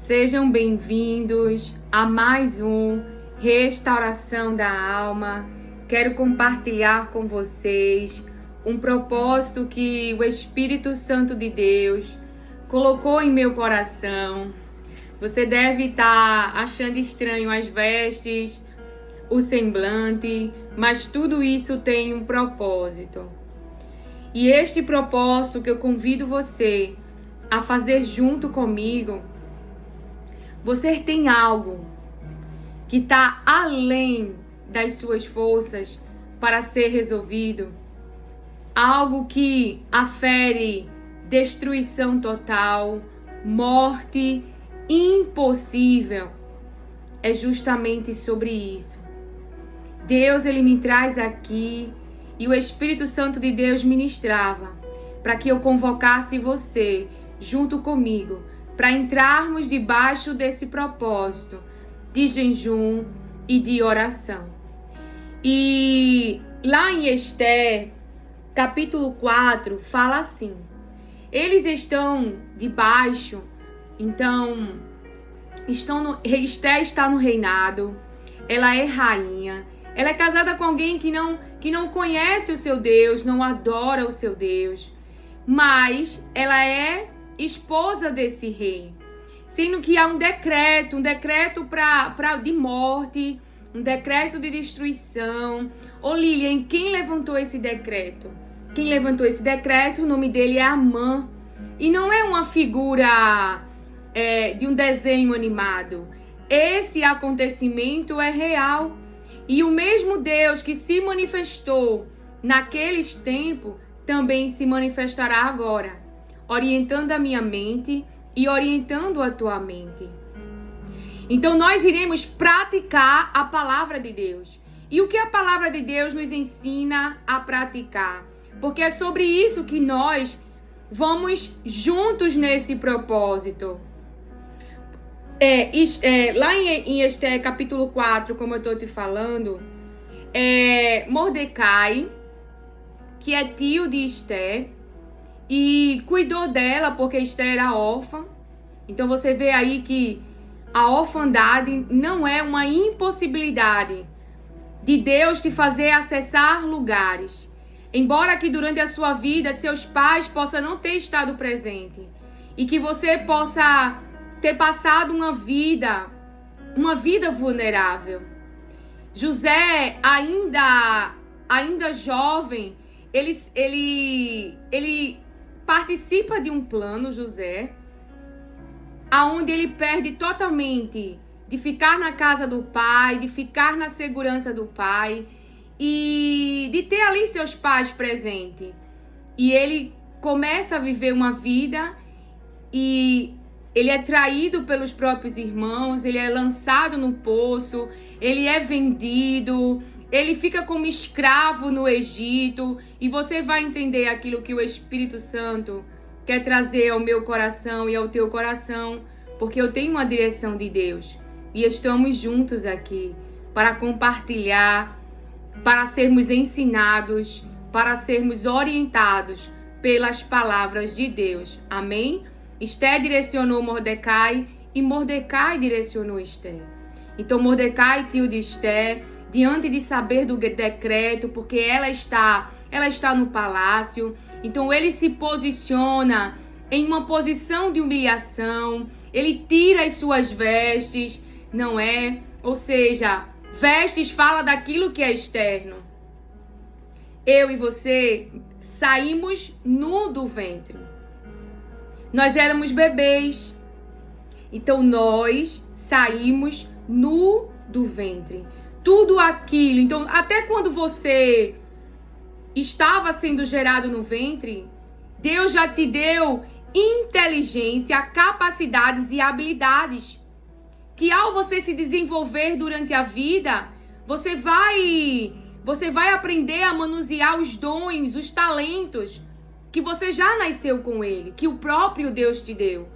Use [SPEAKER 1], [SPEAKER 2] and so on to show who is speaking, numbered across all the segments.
[SPEAKER 1] Sejam bem-vindos a mais um Restauração da Alma. Quero compartilhar com vocês um propósito que o Espírito Santo de Deus colocou em meu coração. Você deve estar achando estranho as vestes, o semblante, mas tudo isso tem um propósito. E este propósito que eu convido você a fazer junto comigo, você tem algo que está além das suas forças para ser resolvido, algo que afere destruição total, morte impossível. É justamente sobre isso. Deus, ele me traz aqui e o Espírito Santo de Deus ministrava para que eu convocasse você junto comigo para entrarmos debaixo desse propósito de jejum e de oração. E lá em Esther, capítulo 4, fala assim: eles estão debaixo, então, Esther está no reinado, ela é rainha, ela é casada com alguém que não conhece o seu Deus, não adora o seu Deus, mas ela é esposa desse rei, sendo que há um decreto de morte, um decreto de destruição. Ô Lilian, quem levantou esse decreto? Quem levantou esse decreto, o nome dele é Amã, e não é uma figura de um desenho animado. Esse acontecimento é real, e o mesmo Deus que se manifestou naqueles tempos também se manifestará agora, orientando a minha mente e orientando a tua mente. Então nós iremos praticar a palavra de Deus. E o que a palavra de Deus nos ensina a praticar? Porque é sobre isso que nós vamos juntos nesse propósito. Lá em Esther capítulo 4, como eu estou te falando, Mordecai, que é tio de Esther, e cuidou dela porque Esther era órfã. Então você vê aí que a orfandade não é uma impossibilidade de Deus te fazer acessar lugares. Embora que durante a sua vida seus pais possam não ter estado presentes e que você possa ter passado uma vida vulnerável. José, ainda jovem, ele participa de um plano, José, aonde ele perde totalmente de ficar na casa do pai, de ficar na segurança do pai e de ter ali seus pais presentes. E ele começa a viver uma vida e ele é traído pelos próprios irmãos, ele é lançado no poço, ele é vendido, ele fica como escravo no Egito, e você vai entender aquilo que o Espírito Santo quer trazer ao meu coração e ao teu coração, porque eu tenho uma direção de Deus e estamos juntos aqui para compartilhar, para sermos ensinados, para sermos orientados pelas palavras de Deus. Amém? Esther direcionou Mordecai e Mordecai direcionou Esther. Então Mordecai, tio de Esther, diante de saber do decreto, porque ela está no palácio, então ele se posiciona em uma posição de humilhação, ele tira as suas vestes, não é? Ou seja, vestes fala daquilo que é externo. Eu e você saímos nu do ventre. Nós éramos bebês, então nós saímos nu do ventre. Tudo aquilo, então até quando você estava sendo gerado no ventre, Deus já te deu inteligência, capacidades e habilidades que ao você se desenvolver durante a vida, você vai aprender a manusear os dons, os talentos que você já nasceu com ele, que o próprio Deus te deu.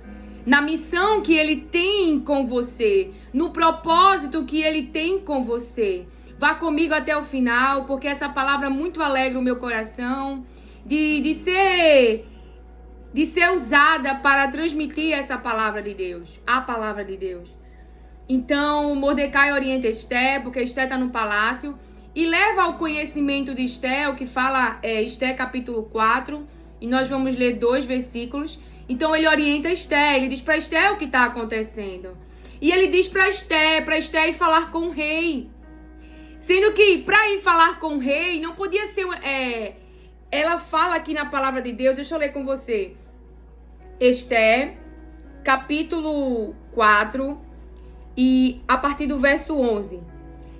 [SPEAKER 1] Na missão que ele tem com você, no propósito que ele tem com você. Vá comigo até o final, porque essa palavra muito alegra o meu coração, de ser de ser usada para transmitir essa palavra de Deus, a palavra de Deus. Então, Mordecai orienta Esther, porque Esther está no palácio, e leva ao conhecimento de Esther, o que fala Esther capítulo 4, e nós vamos ler 2 versículos. Então, ele orienta Esther, ele diz para Esther o que está acontecendo. E ele diz para Esther ir falar com o rei. Sendo que, para ir falar com o rei, não podia ser... ela fala aqui na palavra de Deus, deixa eu ler com você. Esther, capítulo 4, e a partir do verso 11.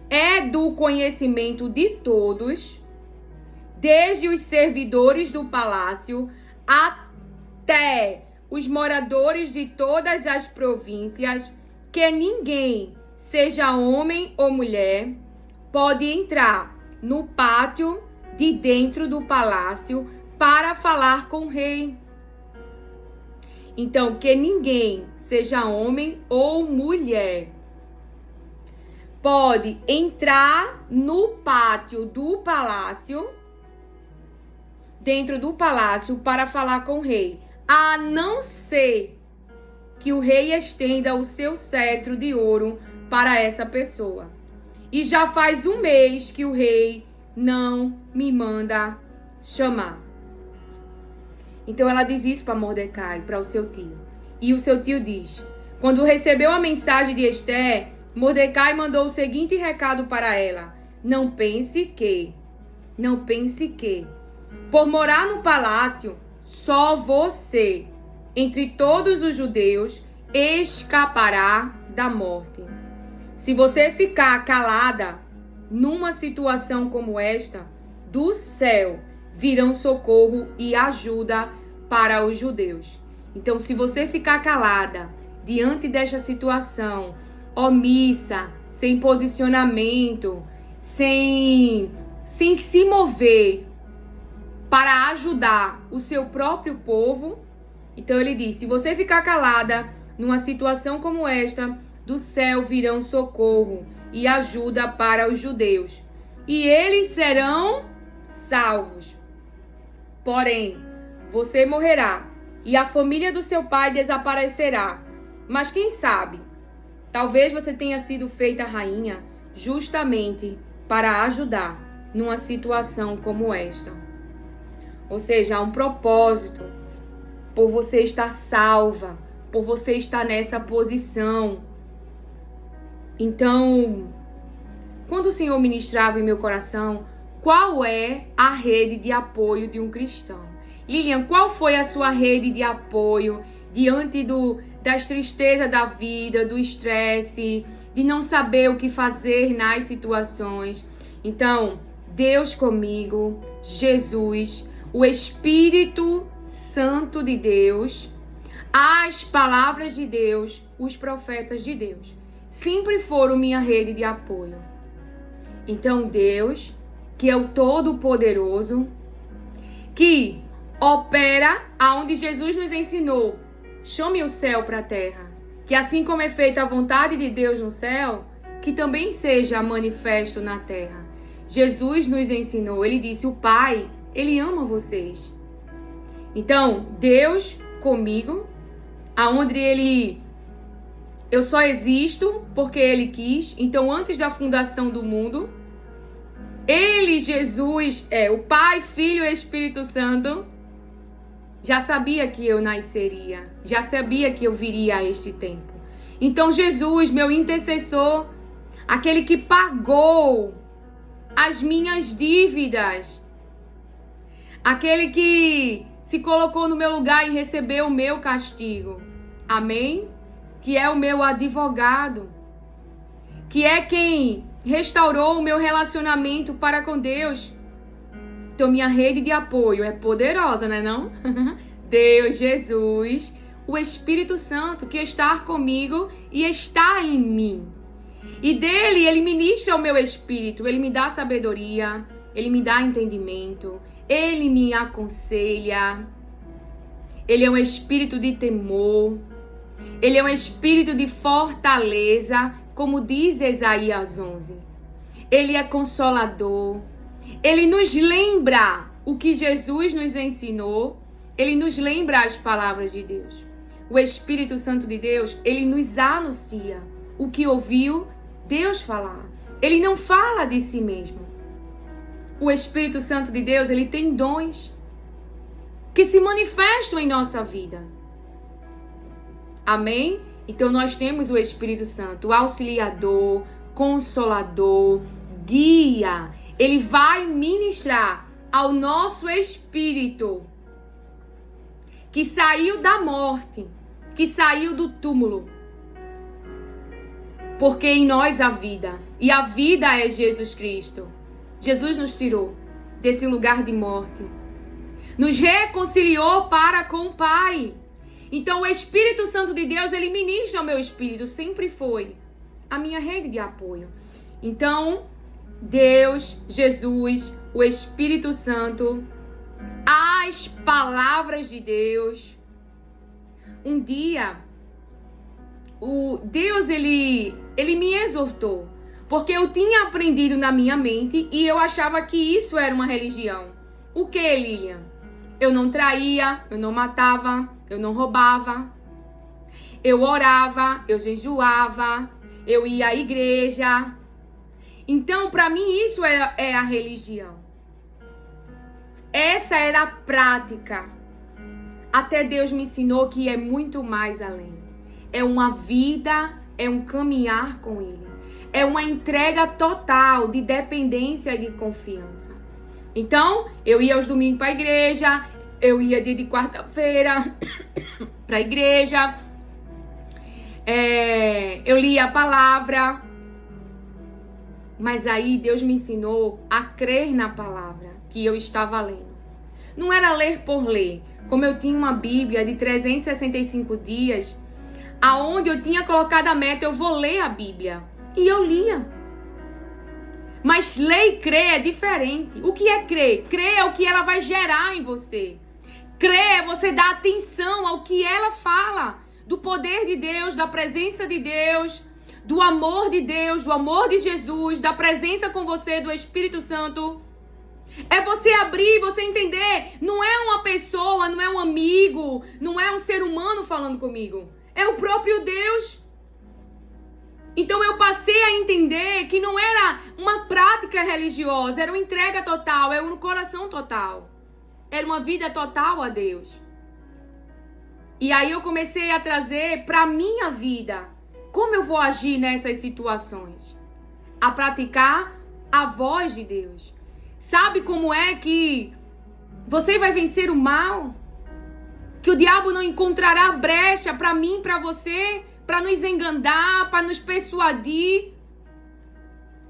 [SPEAKER 1] É do conhecimento de todos, desde os servidores do palácio até os moradores de todas as províncias, que ninguém, seja homem ou mulher, pode entrar no pátio de dentro do palácio para falar com o rei. Então, que ninguém, seja homem ou mulher, pode entrar no pátio do palácio, dentro do palácio, para falar com o rei, a não ser que o rei estenda o seu cetro de ouro para essa pessoa. E já faz 1 mês que o rei não me manda chamar. Então ela diz isso para Mordecai, para o seu tio. E o seu tio diz: quando recebeu a mensagem de Esther, Mordecai mandou o seguinte recado para ela: não pense que, por morar no palácio, só você, entre todos os judeus, escapará da morte. Se você ficar calada numa situação como esta, do céu virão socorro e ajuda para os judeus. Então, se você ficar calada diante desta situação, omissa, sem posicionamento, sem se mover para ajudar o seu próprio povo, então ele diz: se você ficar calada numa situação como esta, do céu virão socorro e ajuda para os judeus, e eles serão salvos. Porém, você morrerá e a família do seu pai desaparecerá. Mas quem sabe, talvez você tenha sido feita rainha justamente para ajudar numa situação como esta. Ou seja, há um propósito por você estar salva, por você estar nessa posição. Então, quando o Senhor ministrava em meu coração, qual é a rede de apoio de um cristão? Lilian, qual foi a sua rede de apoio diante das tristezas da vida, do estresse, de não saber o que fazer nas situações? Então, Deus comigo, Jesus, o Espírito Santo de Deus, as palavras de Deus, os profetas de Deus, sempre foram minha rede de apoio. Então Deus, que é o Todo-Poderoso, que opera aonde Jesus nos ensinou, chame o céu para a terra, que assim como é feita a vontade de Deus no céu, que também seja manifesto na terra. Jesus nos ensinou, ele disse: o Pai, ele ama vocês. Então, Deus comigo, aonde eu só existo porque ele quis. Então, antes da fundação do mundo, ele, Jesus, o Pai, Filho e Espírito Santo, já sabia que eu nasceria, já sabia que eu viria a este tempo. Então, Jesus, meu intercessor, aquele que pagou as minhas dívidas, aquele que se colocou no meu lugar e recebeu o meu castigo, amém? Que é o meu advogado, que é quem restaurou o meu relacionamento para com Deus. Então, minha rede de apoio é poderosa, não é não? Deus, Jesus, o Espírito Santo, que está comigo e está em mim. E dele, ele ministra o meu espírito, ele me dá sabedoria, ele me dá entendimento, ele me aconselha. Ele é um espírito de temor, ele é um espírito de fortaleza, como diz Isaías 11. Ele é consolador. Ele nos lembra o que Jesus nos ensinou ele nos lembra as palavras de Deus. O Espírito Santo de Deus, ele nos anuncia o que ouviu Deus falar. Ele não fala de si mesmo. O Espírito Santo de Deus, ele tem dons que se manifestam em nossa vida. Amém? Então nós temos o Espírito Santo, o auxiliador, consolador, guia. Ele vai ministrar ao nosso espírito que saiu da morte, que saiu do túmulo. Porque em nós há vida. E a vida é Jesus Cristo. Jesus nos tirou desse lugar de morte. Nos reconciliou para com o Pai. Então o Espírito Santo de Deus, ele ministra ao meu espírito. Sempre foi a minha rede de apoio. Então, Deus, Jesus, o Espírito Santo, as palavras de Deus. Um dia, o Deus, ele me exortou. Porque eu tinha aprendido na minha mente e eu achava que isso era uma religião. O que, Lilian? Eu não traía, eu não matava, eu não roubava. Eu orava, eu jejuava, eu ia à igreja. Então, para mim, isso é a religião. Essa era a prática. Até Deus me ensinou que é muito mais além. É uma vida, é um caminhar com Ele. É uma entrega total de dependência e de confiança. Então, eu ia aos domingos para a igreja, eu ia dia de quarta-feira para a igreja, eu lia a palavra. Mas aí Deus me ensinou a crer na palavra que eu estava lendo. Não era ler por ler. Como eu tinha uma Bíblia de 365 dias, aonde eu tinha colocado a meta, eu vou ler a Bíblia. E eu lia. Mas ler e crer é diferente. O que é crer? Crer é o que ela vai gerar em você. Crer é você dar atenção ao que ela fala. Do poder de Deus, da presença de Deus, do amor de Deus, do amor de Jesus, da presença com você, do Espírito Santo. É você abrir, você entender. Não é uma pessoa, não é um amigo, não é um ser humano falando comigo. É o próprio Deus. Então eu passei a entender que não era uma prática religiosa, era uma entrega total, era um coração total. Era uma vida total a Deus. E aí eu comecei a trazer para a minha vida. Como eu vou agir nessas situações? A praticar a voz de Deus. Sabe como é que você vai vencer o mal? Que o diabo não encontrará brecha para mim, para você, para nos enganar, para nos persuadir.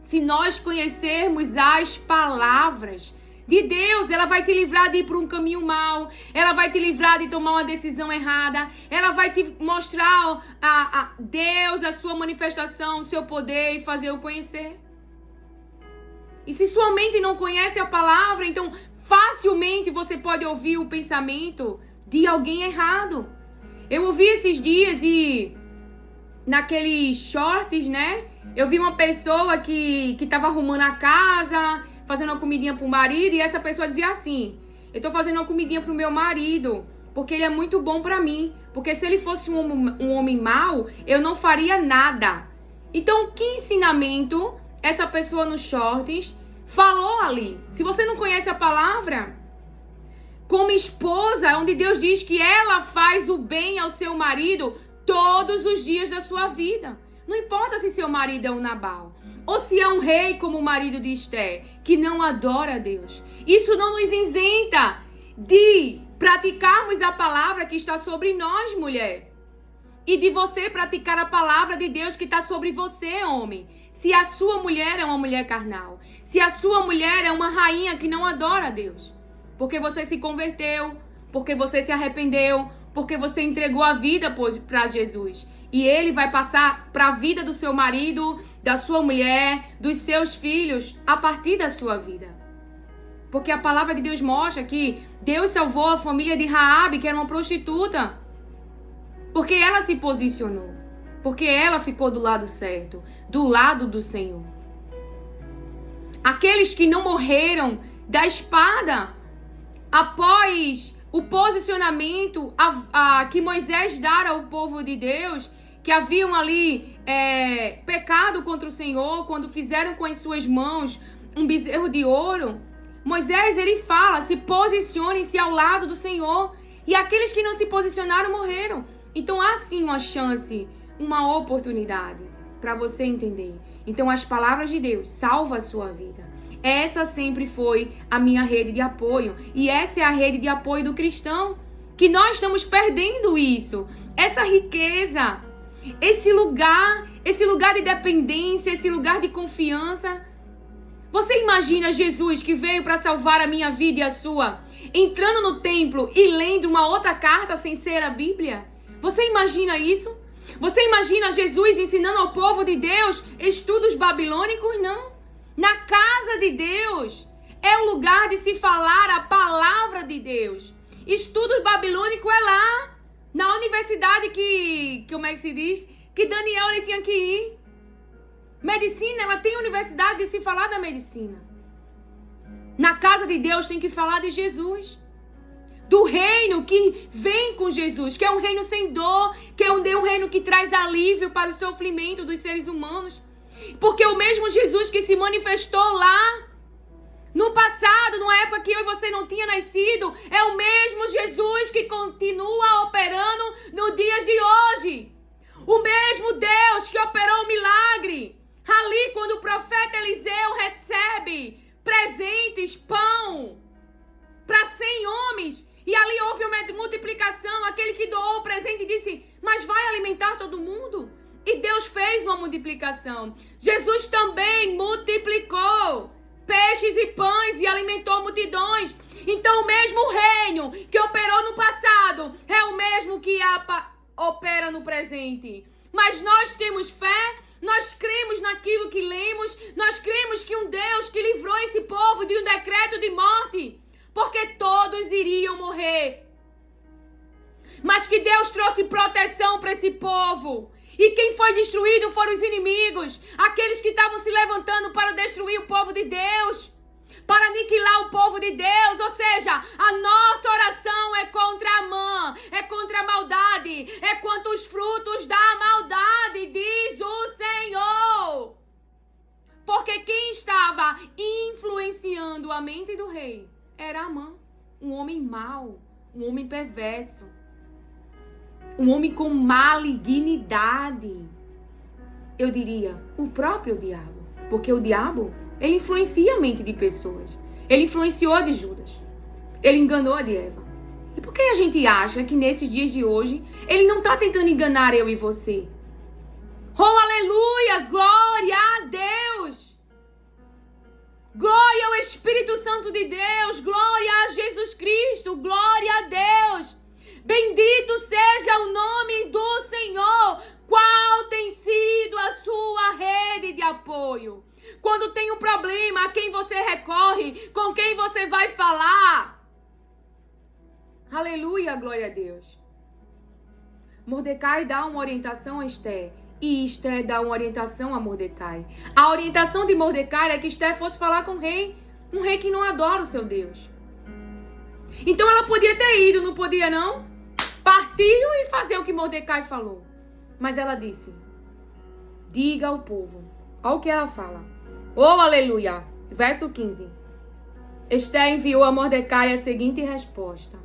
[SPEAKER 1] Se nós conhecermos as palavras de Deus, ela vai te livrar de ir por um caminho mau, ela vai te livrar de tomar uma decisão errada, ela vai te mostrar a Deus, a sua manifestação, o seu poder e fazer-o conhecer. E se sua mente não conhece a palavra, então facilmente você pode ouvir o pensamento de alguém errado. Eu ouvi esses dias e naqueles shorts, né? Eu vi uma pessoa que tava arrumando a casa, fazendo uma comidinha pro marido, e essa pessoa dizia assim: eu tô fazendo uma comidinha pro meu marido, porque ele é muito bom pra mim. Porque se ele fosse um homem mau, eu não faria nada. Então, que ensinamento essa pessoa nos shorts falou ali? Se você não conhece a palavra, como esposa, onde Deus diz que ela faz o bem ao seu marido todos os dias da sua vida. Não importa se seu marido é um Nabal, ou se é um rei como o marido de Esther, que não adora a Deus. Isso não nos isenta de praticarmos a palavra que está sobre nós, mulher. E de você praticar a palavra de Deus que está sobre você, homem. Se a sua mulher é uma mulher carnal, se a sua mulher é uma rainha que não adora a Deus, porque você se converteu, porque você se arrependeu, porque você entregou a vida para Jesus. E ele vai passar para a vida do seu marido, da sua mulher, dos seus filhos, a partir da sua vida. Porque a palavra de Deus mostra que Deus salvou a família de Raabe, que era uma prostituta. Porque ela se posicionou. Porque ela ficou do lado certo, do lado do Senhor. Aqueles que não morreram da espada após o posicionamento que Moisés dera ao povo de Deus, que haviam ali pecado contra o Senhor, quando fizeram com as suas mãos um bezerro de ouro. Moisés, ele fala, se posicionem-se ao lado do Senhor. E aqueles que não se posicionaram morreram. Então há sim uma chance, uma oportunidade para você entender. Então as palavras de Deus salvam a sua vida. Essa sempre foi a minha rede de apoio. E essa é a rede de apoio do cristão. Que nós estamos perdendo isso. Essa riqueza. Esse lugar de dependência, esse lugar de confiança. Você imagina Jesus, que veio para salvar a minha vida e a sua, entrando no templo e lendo uma outra carta sem ser a Bíblia? Você imagina isso? Você imagina Jesus ensinando ao povo de Deus estudos babilônicos? Não. Na casa de Deus é o lugar de se falar a palavra de Deus. Estudos babilônicos é lá, na universidade como é que se diz? Que Daniel ele tinha que ir. Medicina, ela tem universidade de se falar da medicina. Na casa de Deus tem que falar de Jesus. Do reino que vem com Jesus, que é um reino sem dor, que é um reino que traz alívio para o sofrimento dos seres humanos. Porque o mesmo Jesus que se manifestou lá, no passado, numa época que eu e você não tinha nascido, é o mesmo Jesus que continua operando nos dias de hoje. O mesmo Deus que operou o milagre. Ali, quando o profeta Eliseu recebe presentes, pão, para 100 homens, e ali houve uma multiplicação, aquele que doou o presente disse, mas vai alimentar todo mundo? E Deus fez uma multiplicação. Jesus também multiplicou peixes e pães e alimentou multidões. Então o mesmo reino que operou no passado é o mesmo que opera no presente. Mas nós temos fé, nós cremos naquilo que lemos, nós cremos que um Deus que livrou esse povo de um decreto de morte, porque todos iriam morrer. Mas que Deus trouxe proteção para esse povo. E quem foi destruído foram os inimigos, aqueles que estavam se levantando para destruir o povo de Deus, para aniquilar o povo de Deus. Ou seja, a nossa oração é contra a mão, é contra a maldade, é contra os frutos da maldade, diz o Senhor. Porque quem estava influenciando a mente do rei era Amã, um homem mau, um homem perverso. Um homem com malignidade. Eu diria, o próprio diabo. Porque o diabo, ele influencia a mente de pessoas. Ele influenciou a de Judas. Ele enganou a de Eva. E por que a gente acha que nesses dias de hoje, ele não está tentando enganar eu e você? Oh, aleluia! Glória a Deus! Glória ao Espírito Santo de Deus! Glória a Jesus Cristo! Glória a Deus! Bendito seja o nome do Senhor. Qual tem sido a sua rede de apoio? Quando tem um problema, a quem você recorre? Com quem você vai falar? Aleluia, glória a Deus. Mordecai dá uma orientação a Esther. E Esther dá uma orientação a Mordecai. A orientação de Mordecai é que Esther fosse falar com o rei. Um rei que não adora o seu Deus. Então ela podia ter ido, não podia não? Partiu e fazer o que Mordecai falou. Mas ela disse, diga ao povo. Olha o que ela fala. Oh, aleluia. Verso 15. Esther enviou a Mordecai a seguinte resposta.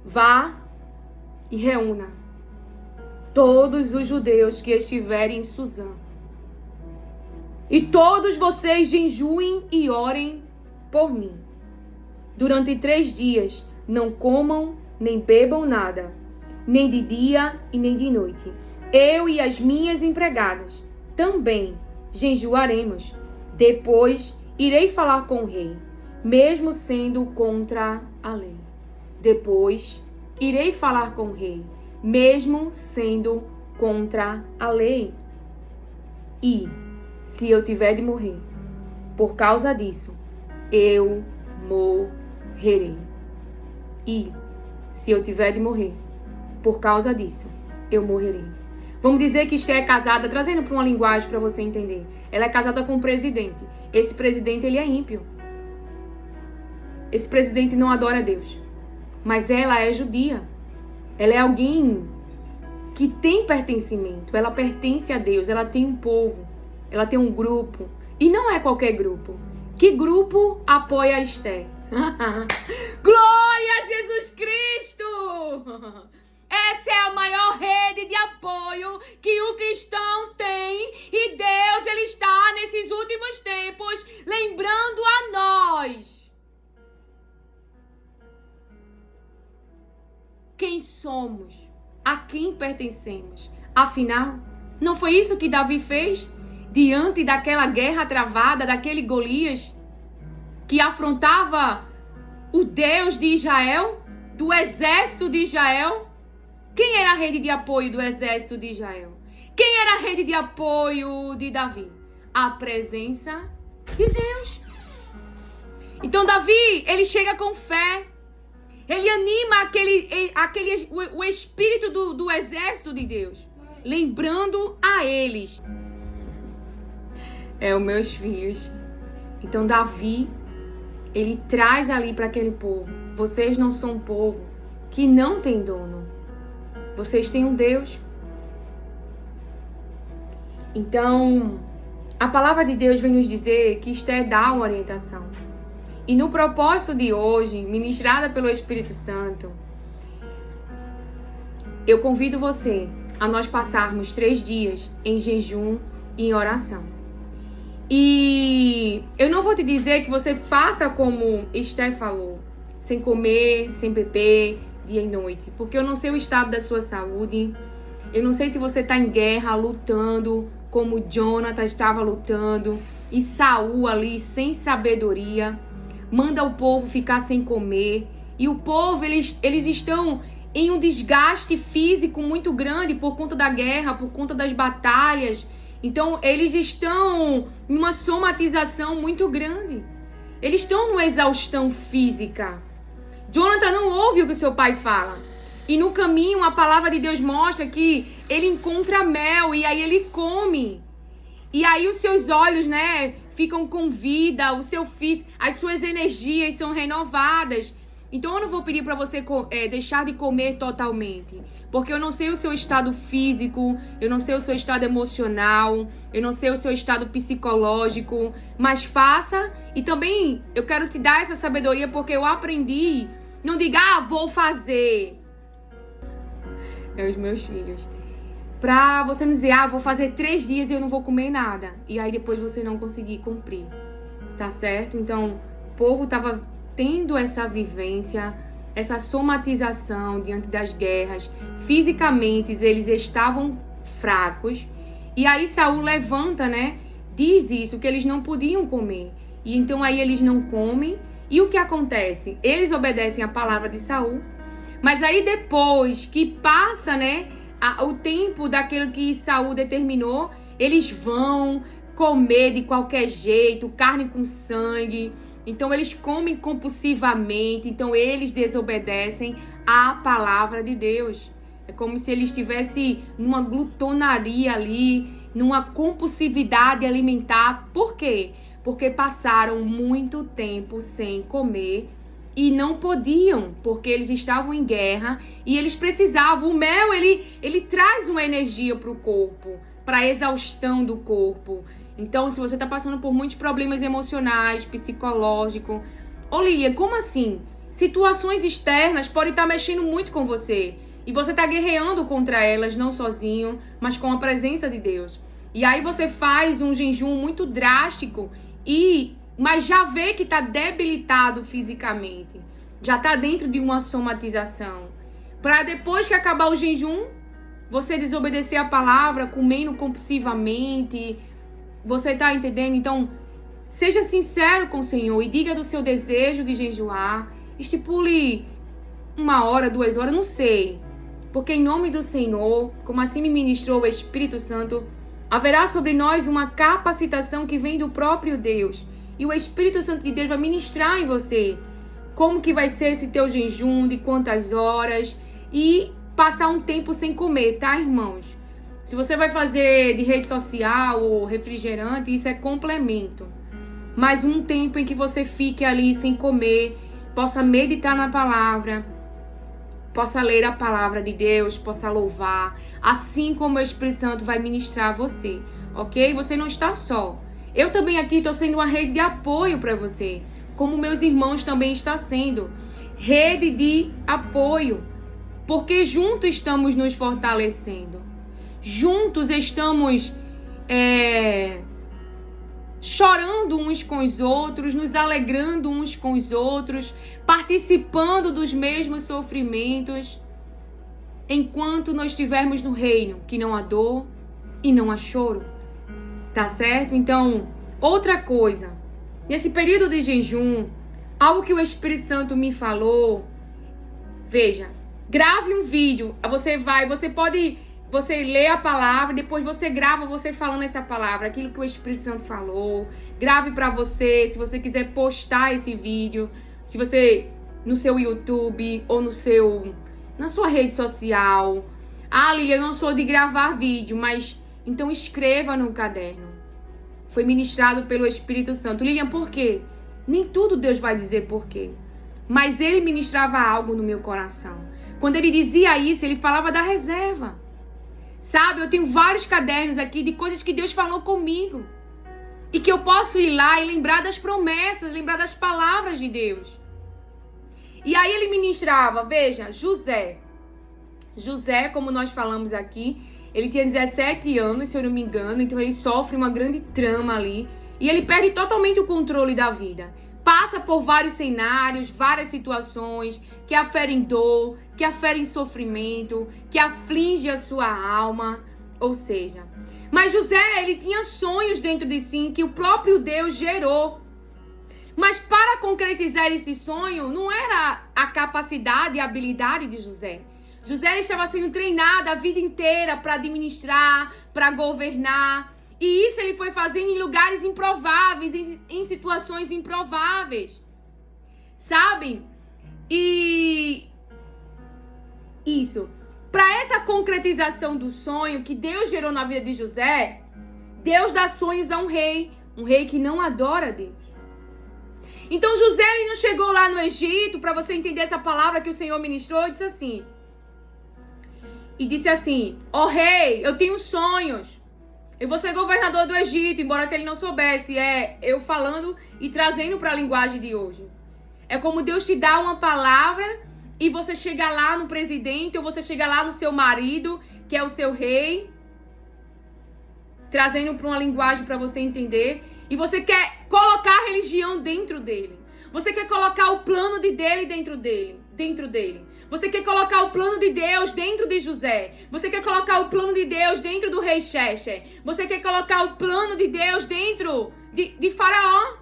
[SPEAKER 1] Vá e reúna todos os judeus que estiverem em Suzã. E todos vocês jejuem e orem por mim. Durante 3 dias não comam nem bebam nada, nem de dia e nem de noite. Eu e as minhas empregadas também jejuaremos. Depois irei falar com o rei, mesmo sendo contra a lei. Depois irei falar com o rei, mesmo sendo contra a lei. E, se eu tiver de morrer, por causa disso, eu morrerei. E, se eu tiver de morrer, por causa disso, eu morrerei. Vamos dizer que Esther é casada, trazendo para uma linguagem para você entender. Ela é casada com um presidente. Esse presidente, ele é ímpio. Esse presidente não adora Deus. mas ela é judia. Ela é alguém que tem pertencimento, ela pertence a Deus, ela tem um povo, ela tem um grupo, e não é qualquer grupo. Que grupo apoia a Esther? Glória a Jesus Cristo! Essa é a maior rede de apoio que o cristão tem, e Deus, ele está nesses últimos tempos lembrando a nós quem somos, a quem pertencemos. Afinal, não foi isso que Davi fez diante daquela guerra travada, daquele Golias que afrontava o Deus de Israel, do exército de Israel? Quem era a rede de apoio do exército de Israel? Quem era a rede de apoio de Davi? A presença de Deus. Então Davi, ele chega com fé. Ele anima o espírito do exército de Deus, lembrando a eles. Os meus filhos. Então Davi, ele traz ali para aquele povo: vocês não são um povo que não tem dono. Vocês têm um Deus. Então, a palavra de Deus vem nos dizer que Esther dá uma orientação. E no propósito de hoje, ministrada pelo Espírito Santo, eu convido você a nós passarmos 3 dias em jejum e em oração. E eu não vou te dizer que você faça como Esther falou, sem comer, sem beber, dia e noite, porque eu não sei o estado da sua saúde. Eu não sei se você está em guerra, lutando, como Jonathan estava lutando, e Saul ali, sem sabedoria, manda o povo ficar sem comer. E o povo, eles estão em um desgaste físico muito grande por conta da guerra, por conta das batalhas. Então, eles estão em uma somatização muito grande. Eles estão numa exaustão física. Jonathan não ouve o que seu pai fala. E no caminho, a palavra de Deus mostra que ele encontra mel e aí ele come. E aí os seus olhos, ficam com vida, o seu físico, as suas energias são renovadas. Então eu não vou pedir para você deixar de comer totalmente, porque eu não sei o seu estado físico, eu não sei o seu estado emocional, eu não sei o seu estado psicológico, mas faça. E também eu quero te dar essa sabedoria, porque eu aprendi. Não diga, vou fazer. Os meus filhos. Pra você não dizer, vou fazer 3 dias e eu não vou comer nada. E aí depois você não conseguir cumprir. Tá certo? Então, o povo tava tendo essa vivência, essa somatização diante das guerras. Fisicamente, eles estavam fracos. E aí Saul levanta, diz isso, que eles não podiam comer. E então aí eles não comem. E o que acontece? Eles obedecem a palavra de Saul. Mas aí depois que passa, o tempo daquilo que Saul determinou, eles vão comer de qualquer jeito, carne com sangue. Então eles comem compulsivamente, então eles desobedecem à palavra de Deus. É como se eles estivessem numa glutonaria ali, numa compulsividade alimentar. Por quê? Porque passaram muito tempo sem comer e não podiam, porque eles estavam em guerra e eles precisavam. O mel, ele traz uma energia para o corpo, para a exaustão do corpo. Então, se você está passando por muitos problemas emocionais, psicológicos... Lilian, como assim? Situações externas podem estar mexendo muito com você. E você está guerreando contra elas, não sozinho, mas com a presença de Deus. E aí você faz um jejum muito drástico, mas já vê que está debilitado fisicamente. Já está dentro de uma somatização. Para depois que acabar o jejum, você desobedecer a palavra, comendo compulsivamente... Você está entendendo? Então, seja sincero com o Senhor e diga do seu desejo de jejuar. Estipule 1 hora, 2 horas, não sei. Porque em nome do Senhor, como assim me ministrou o Espírito Santo, haverá sobre nós uma capacitação que vem do próprio Deus. E o Espírito Santo de Deus vai ministrar em você como que vai ser esse teu jejum, de quantas horas. E passar um tempo sem comer, tá, irmãos? Se você vai fazer de rede social ou refrigerante, isso é complemento. Mas um tempo em que você fique ali sem comer, possa meditar na palavra, possa ler a palavra de Deus, possa louvar, assim como o Espírito Santo vai ministrar a você, ok? Você não está só. Eu também aqui estou sendo uma rede de apoio para você, como meus irmãos também estão sendo. Rede de apoio, porque juntos estamos nos fortalecendo. Juntos estamos chorando uns com os outros, nos alegrando uns com os outros, participando dos mesmos sofrimentos, enquanto nós estivermos no reino, que não há dor e não há choro. Tá certo? Então, outra coisa, nesse período de jejum, algo que o Espírito Santo me falou, veja, grave um vídeo, você lê a palavra, depois você grava você falando essa palavra, aquilo que o Espírito Santo falou, grave pra você, se você quiser postar esse vídeo, se você, no seu YouTube ou na sua rede social. Ah, Lilian, eu não sou de gravar vídeo, mas então escreva no caderno. Foi ministrado pelo Espírito Santo. Lilian, por quê? Nem tudo Deus vai dizer por quê. Mas ele ministrava algo no meu coração. Quando ele dizia isso, ele falava da reserva. Sabe, eu tenho vários cadernos aqui de coisas que Deus falou comigo. E que eu posso ir lá e lembrar das promessas, lembrar das palavras de Deus. E aí ele ministrava, veja, José. José, como nós falamos aqui, ele tinha 17 anos, se eu não me engano, então ele sofre uma grande trama ali. E ele perde totalmente o controle da vida. Passa por vários cenários, várias situações que aferem dor, que aferem sofrimento, que aflige a sua alma. Ou seja, mas José, ele tinha sonhos dentro de si que o próprio Deus gerou. Mas para concretizar esse sonho, não era a capacidade e a habilidade de José. José estava sendo treinado a vida inteira para administrar, para governar. E isso ele foi fazendo em lugares improváveis, em situações improváveis. Sabem? E isso. Para essa concretização do sonho que Deus gerou na vida de José, Deus dá sonhos a um rei que não adora a Deus. Então José ele não chegou lá no Egito, para você entender essa palavra que o Senhor ministrou, disse assim, ó rei, eu tenho sonhos. Eu vou ser governador do Egito, embora que ele não soubesse. É eu falando e trazendo para a linguagem de hoje. É como Deus te dá uma palavra e você chega lá no presidente ou você chega lá no seu marido, que é o seu rei, trazendo para uma linguagem para você entender. E você quer colocar a religião dentro dele. Você quer colocar o plano dele dentro dele. Você quer colocar o plano de Deus dentro de José. Você quer colocar o plano de Deus dentro do rei Xerxes. Você quer colocar o plano de Deus dentro de Faraó.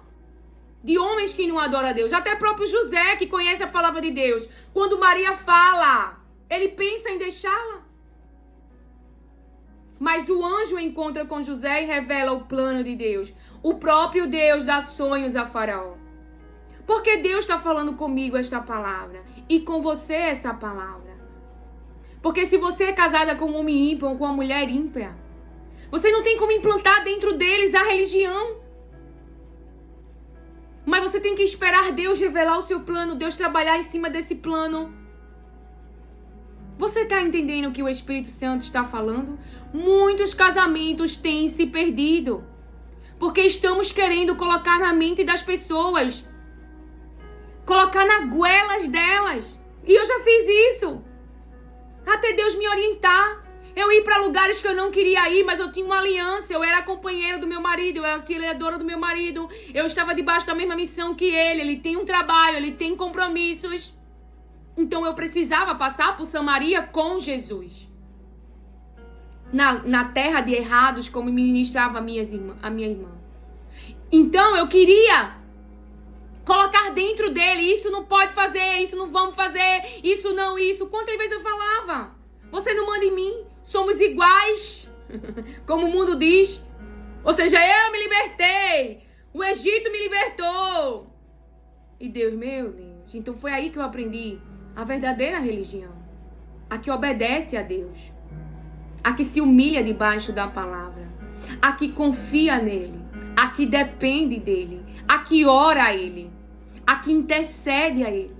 [SPEAKER 1] De homens que não adoram a Deus. Até próprio José, que conhece a palavra de Deus. Quando Maria fala, ele pensa em deixá-la. Mas o anjo encontra com José e revela o plano de Deus. O próprio Deus dá sonhos a Faraó. Porque Deus está falando comigo esta palavra. E com você essa palavra. Porque se você é casada com um homem ímpio ou com uma mulher ímpia, você não tem como implantar dentro deles a religião. Mas você tem que esperar Deus revelar o seu plano. Deus trabalhar em cima desse plano. Você está entendendo o que o Espírito Santo está falando? Muitos casamentos têm se perdido. Porque estamos querendo colocar na mente das pessoas. Colocar na goelas delas. E eu já fiz isso. Até Deus me orientar. Eu ir para lugares que eu não queria ir, mas eu tinha uma aliança. Eu era companheira do meu marido, eu era auxiliadora do meu marido. Eu estava debaixo da mesma missão que ele. Ele tem um trabalho, ele tem compromissos. Então eu precisava passar por Samaria com Jesus. Na terra de errados, como ministrava a minha irmã. Então eu queria colocar dentro dele, isso não pode fazer, isso não vamos fazer, isso não, isso. Quantas vezes eu falava? Você não manda em mim, somos iguais, como o mundo diz. Ou seja, eu me libertei, o Egito me libertou. E Deus, meu Deus, então foi aí que eu aprendi a verdadeira religião. A que obedece a Deus. A que se humilha debaixo da palavra. A que confia nele. A que depende dele. A que ora a ele. A que intercede a ele.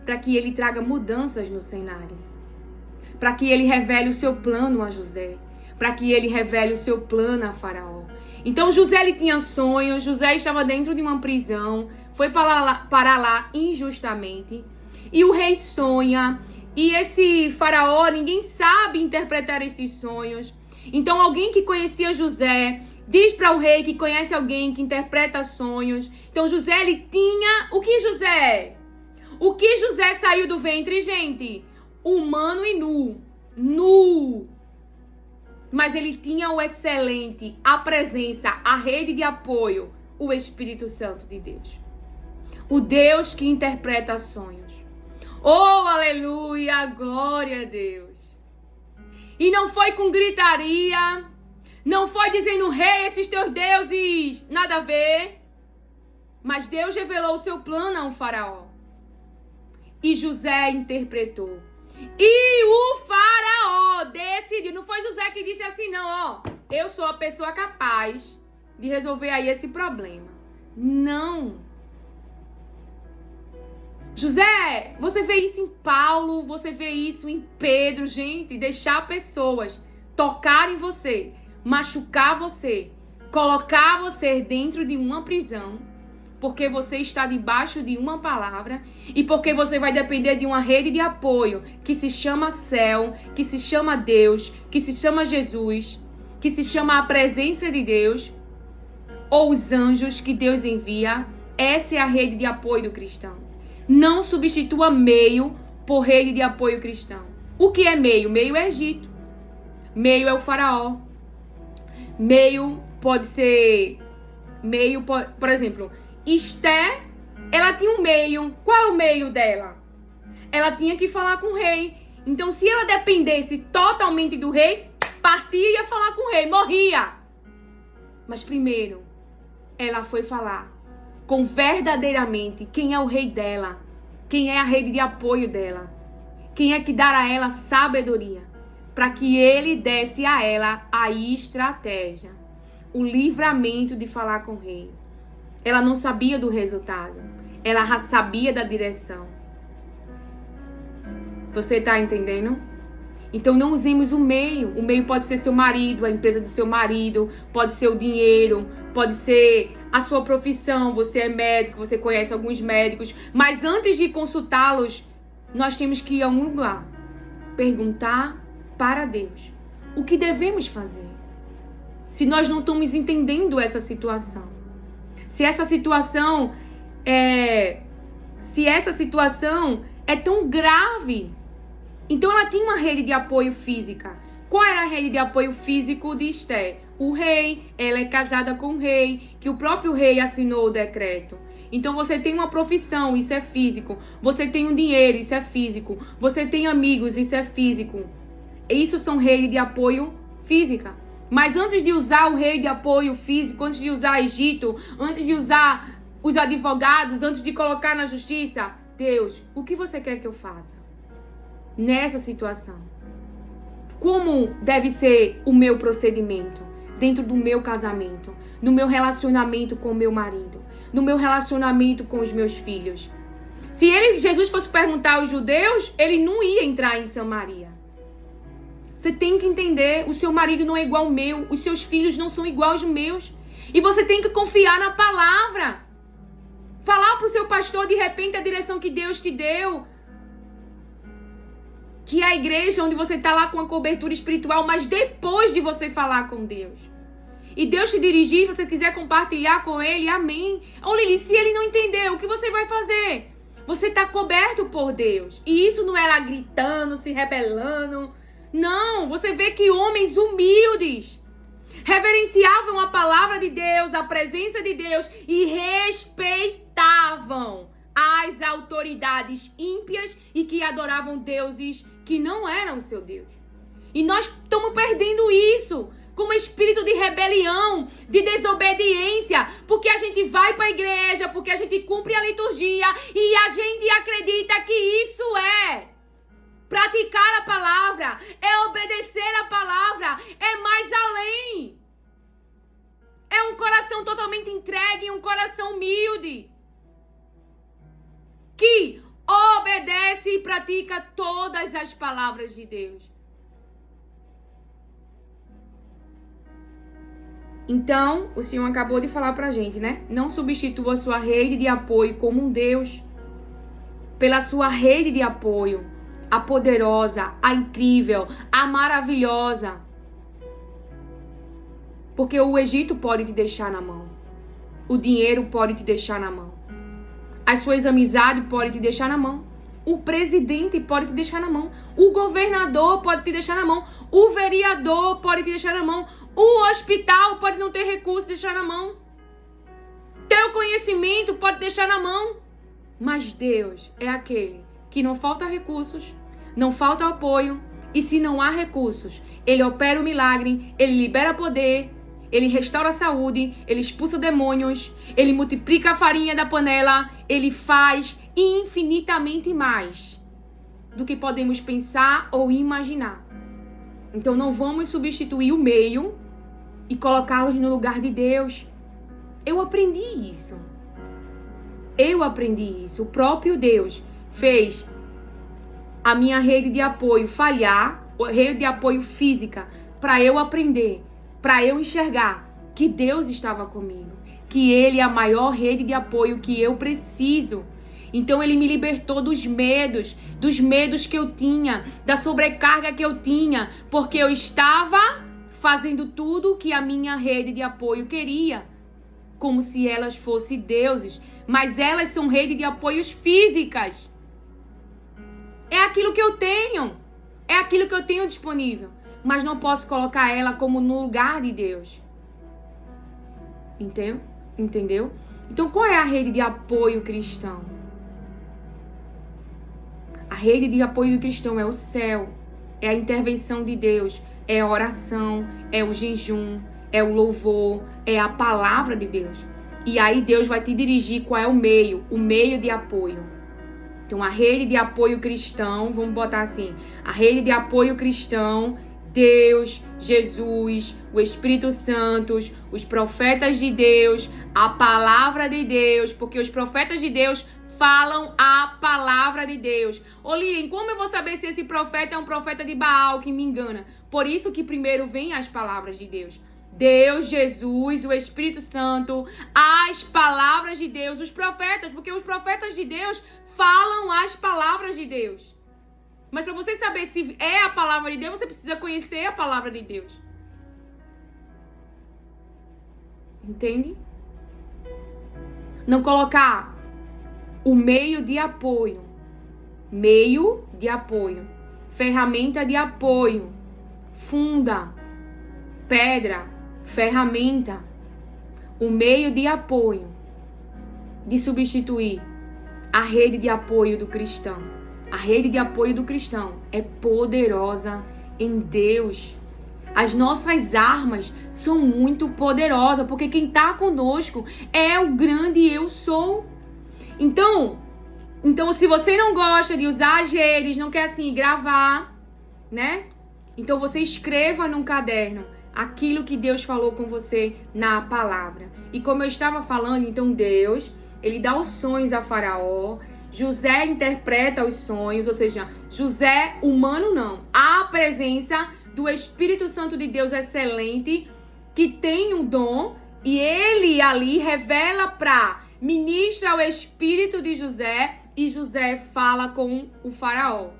[SPEAKER 1] para que ele traga mudanças no cenário, para que ele revele o seu plano a José, para que ele revele o seu plano a Faraó. Então José ele tinha sonhos, José estava dentro de uma prisão, foi parar lá injustamente, e o rei sonha, e esse Faraó, ninguém sabe interpretar esses sonhos. Então alguém que conhecia José diz para o rei que conhece alguém que interpreta sonhos. Então José ele tinha, o que José saiu do ventre, gente? Humano e nu. Mas ele tinha o excelente, a presença, a rede de apoio, o Espírito Santo de Deus. O Deus que interpreta sonhos. Oh, aleluia, glória a Deus. E não foi com gritaria, não foi dizendo, rei, esses teus deuses, nada a ver. Mas Deus revelou o seu plano a um faraó. E José interpretou. E o faraó decidiu, não foi José que disse assim, não, ó, eu sou a pessoa capaz de resolver aí esse problema. Não. José, você vê isso em Paulo, você vê isso em Pedro, gente, deixar pessoas tocarem você, machucar você, colocar você dentro de uma prisão, porque você está debaixo de uma palavra e porque você vai depender de uma rede de apoio que se chama céu, que se chama Deus, que se chama Jesus, que se chama a presença de Deus ou os anjos que Deus envia. Essa é a rede de apoio do cristão. Não substitua meio por rede de apoio cristão. O que é meio? Meio é Egito. Meio é o faraó. Meio pode ser... por exemplo, Esté, ela tinha um meio. Qual é o meio dela? Ela tinha que falar com o rei. Então, se ela dependesse totalmente do rei, partia e ia falar com o rei, morria. Mas primeiro, ela foi falar com verdadeiramente quem é o rei dela, quem é a rede de apoio dela, quem é que dará a ela sabedoria, para que ele desse a ela a estratégia, o livramento de falar com o rei. Ela não sabia do resultado, ela já sabia da direção. Você está entendendo? Então não usemos o meio. O meio pode ser seu marido, a empresa do seu marido, pode ser o dinheiro, pode ser a sua profissão. Você é médico, você conhece alguns médicos. Mas antes de consultá-los, nós temos que ir a um lugar. Perguntar para Deus o que devemos fazer. Se nós não estamos entendendo essa situação. Se essa situação é tão grave. Então ela tinha uma rede de apoio física. Qual era a rede de apoio físico de Esté? O rei, ela é casada com o rei, que o próprio rei assinou o decreto. Então você tem uma profissão, isso é físico. Você tem um dinheiro, isso é físico. Você tem amigos, isso é físico. Isso são redes de apoio física. Mas antes de usar o rei de apoio físico, antes de usar Egito, antes de usar os advogados, antes de colocar na justiça, Deus, o que você quer que eu faça nessa situação? Como deve ser o meu procedimento dentro do meu casamento, no meu relacionamento com o meu marido, no meu relacionamento com os meus filhos? Se Jesus fosse perguntar aos judeus, ele não ia entrar em Samaria. Você tem que entender, o seu marido não é igual ao meu, os seus filhos não são iguais aos meus. E você tem que confiar na palavra. Falar para o seu pastor, de repente, a direção que Deus te deu. Que é a igreja onde você está lá com a cobertura espiritual, mas depois de você falar com Deus. E Deus te dirigir, se você quiser compartilhar com Ele, amém. Ô Lili, se Ele não entender, o que você vai fazer? Você está coberto por Deus. E isso não é lá gritando, se rebelando. Não, você vê que homens humildes reverenciavam a palavra de Deus, a presença de Deus e respeitavam as autoridades ímpias e que adoravam deuses que não eram seu Deus. E nós estamos perdendo isso com um espírito de rebelião, de desobediência, porque a gente vai para a igreja, porque a gente cumpre a liturgia e a gente acredita que isso é praticar a palavra, é obedecer a palavra, é mais além. É um coração totalmente entregue, um coração humilde, que obedece e pratica todas as palavras de Deus. Então, o Senhor acabou de falar pra gente, né? Não substitua sua rede de apoio como um Deus pela sua rede de apoio, a poderosa, a incrível, a maravilhosa. Porque o Egito pode te deixar na mão. O dinheiro pode te deixar na mão. As suas amizades podem te deixar na mão. O presidente pode te deixar na mão. O governador pode te deixar na mão. O vereador pode te deixar na mão. O hospital pode não ter recurso, deixar na mão. Teu conhecimento pode deixar na mão. Mas Deus é aquele que não falta recursos, não falta apoio. E se não há recursos, Ele opera o milagre, Ele libera poder, Ele restaura a saúde, Ele expulsa demônios, Ele multiplica a farinha da panela, Ele faz infinitamente mais do que podemos pensar ou imaginar. Então não vamos substituir o meio e colocá-los no lugar de Deus. Eu aprendi isso. O próprio Deus fez a minha rede de apoio falhar, a rede de apoio física, para eu aprender, para eu enxergar que Deus estava comigo, que Ele é a maior rede de apoio que eu preciso. Então Ele me libertou dos medos que eu tinha, da sobrecarga que eu tinha, porque eu estava fazendo tudo o que a minha rede de apoio queria, como se elas fossem deuses, mas elas são rede de apoios físicas. É aquilo que eu tenho, é aquilo que eu tenho disponível, mas não posso colocar ela como no lugar de Deus. Entendeu? Então qual é a rede de apoio cristão? A rede de apoio do cristão é o céu, é a intervenção de Deus, é a oração, é o jejum, é o louvor, é a palavra de Deus. E aí Deus vai te dirigir qual é o meio de apoio. Então a rede de apoio cristão, vamos botar assim, a rede de apoio cristão, Deus, Jesus, o Espírito Santo, os profetas de Deus, a palavra de Deus, porque os profetas de Deus falam a palavra de Deus. Ô Lilian, como eu vou saber se esse profeta é um profeta de Baal que me engana? Por isso que primeiro vem as palavras de Deus. Deus, Jesus, o Espírito Santo, as palavras de Deus, os profetas, porque os profetas de Deus falam as palavras de Deus. Mas para você saber se é a palavra de Deus, você precisa conhecer a palavra de Deus. Entende? Não colocar o meio de apoio, ferramenta de apoio, funda, pedra, ferramenta, o meio de apoio, de substituir a rede de apoio do cristão. A rede de apoio do cristão é poderosa em Deus. As nossas armas são muito poderosas, porque quem está conosco é o grande eu sou. Então, se você não gosta de usar as redes, não quer assim gravar, né? Então você escreva num caderno aquilo que Deus falou com você na palavra. E como eu estava falando, então Deus, Ele dá os sonhos a Faraó, José interpreta os sonhos, ou seja, José humano não. A presença do Espírito Santo de Deus excelente, que tem um dom, e ele ali revela ministra o Espírito de José, e José fala com o Faraó.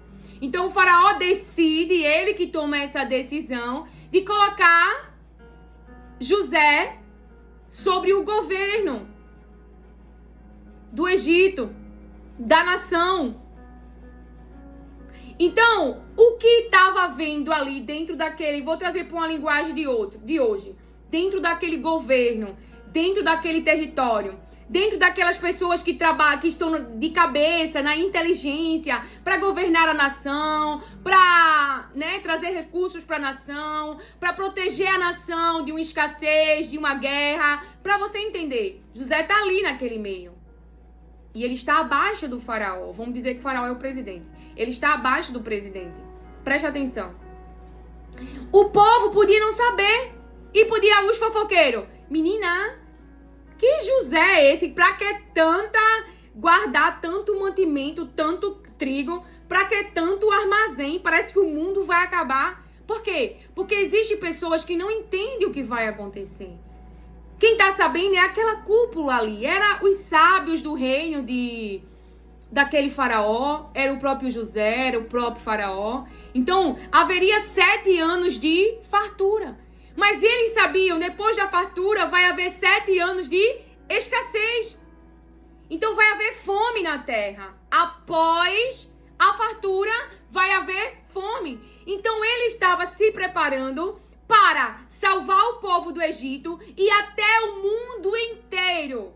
[SPEAKER 1] Então o Faraó decide, ele que toma essa decisão, de colocar José sobre o governo do Egito, da nação. Então, o que estava vendo ali dentro daquele, vou trazer para uma linguagem de hoje, dentro daquele governo, dentro daquele território, dentro daquelas pessoas que trabalham, que estão de cabeça na inteligência para governar a nação, para, trazer recursos para a nação, para proteger a nação de uma escassez, de uma guerra, para você entender. José está ali naquele meio. E ele está abaixo do faraó. Vamos dizer que o faraó é o presidente. Ele está abaixo do presidente. Preste atenção. O povo podia não saber. E podia os fofoqueiros. Menina, que José é esse? Pra que guardar tanto mantimento, trigo? Para que tanto armazém? Parece que o mundo vai acabar. Por quê? Porque existem pessoas que não entendem o que vai acontecer. Quem está sabendo é aquela cúpula ali. Era os sábios do reino daquele faraó. Era o próprio José, era o próprio faraó. Então, haveria 7 anos de fartura. Mas eles sabiam, depois da fartura vai haver 7 anos de escassez. Então vai haver fome na terra. Após a fartura vai haver fome. Então ele estava se preparando para salvar o povo do Egito e até o mundo inteiro.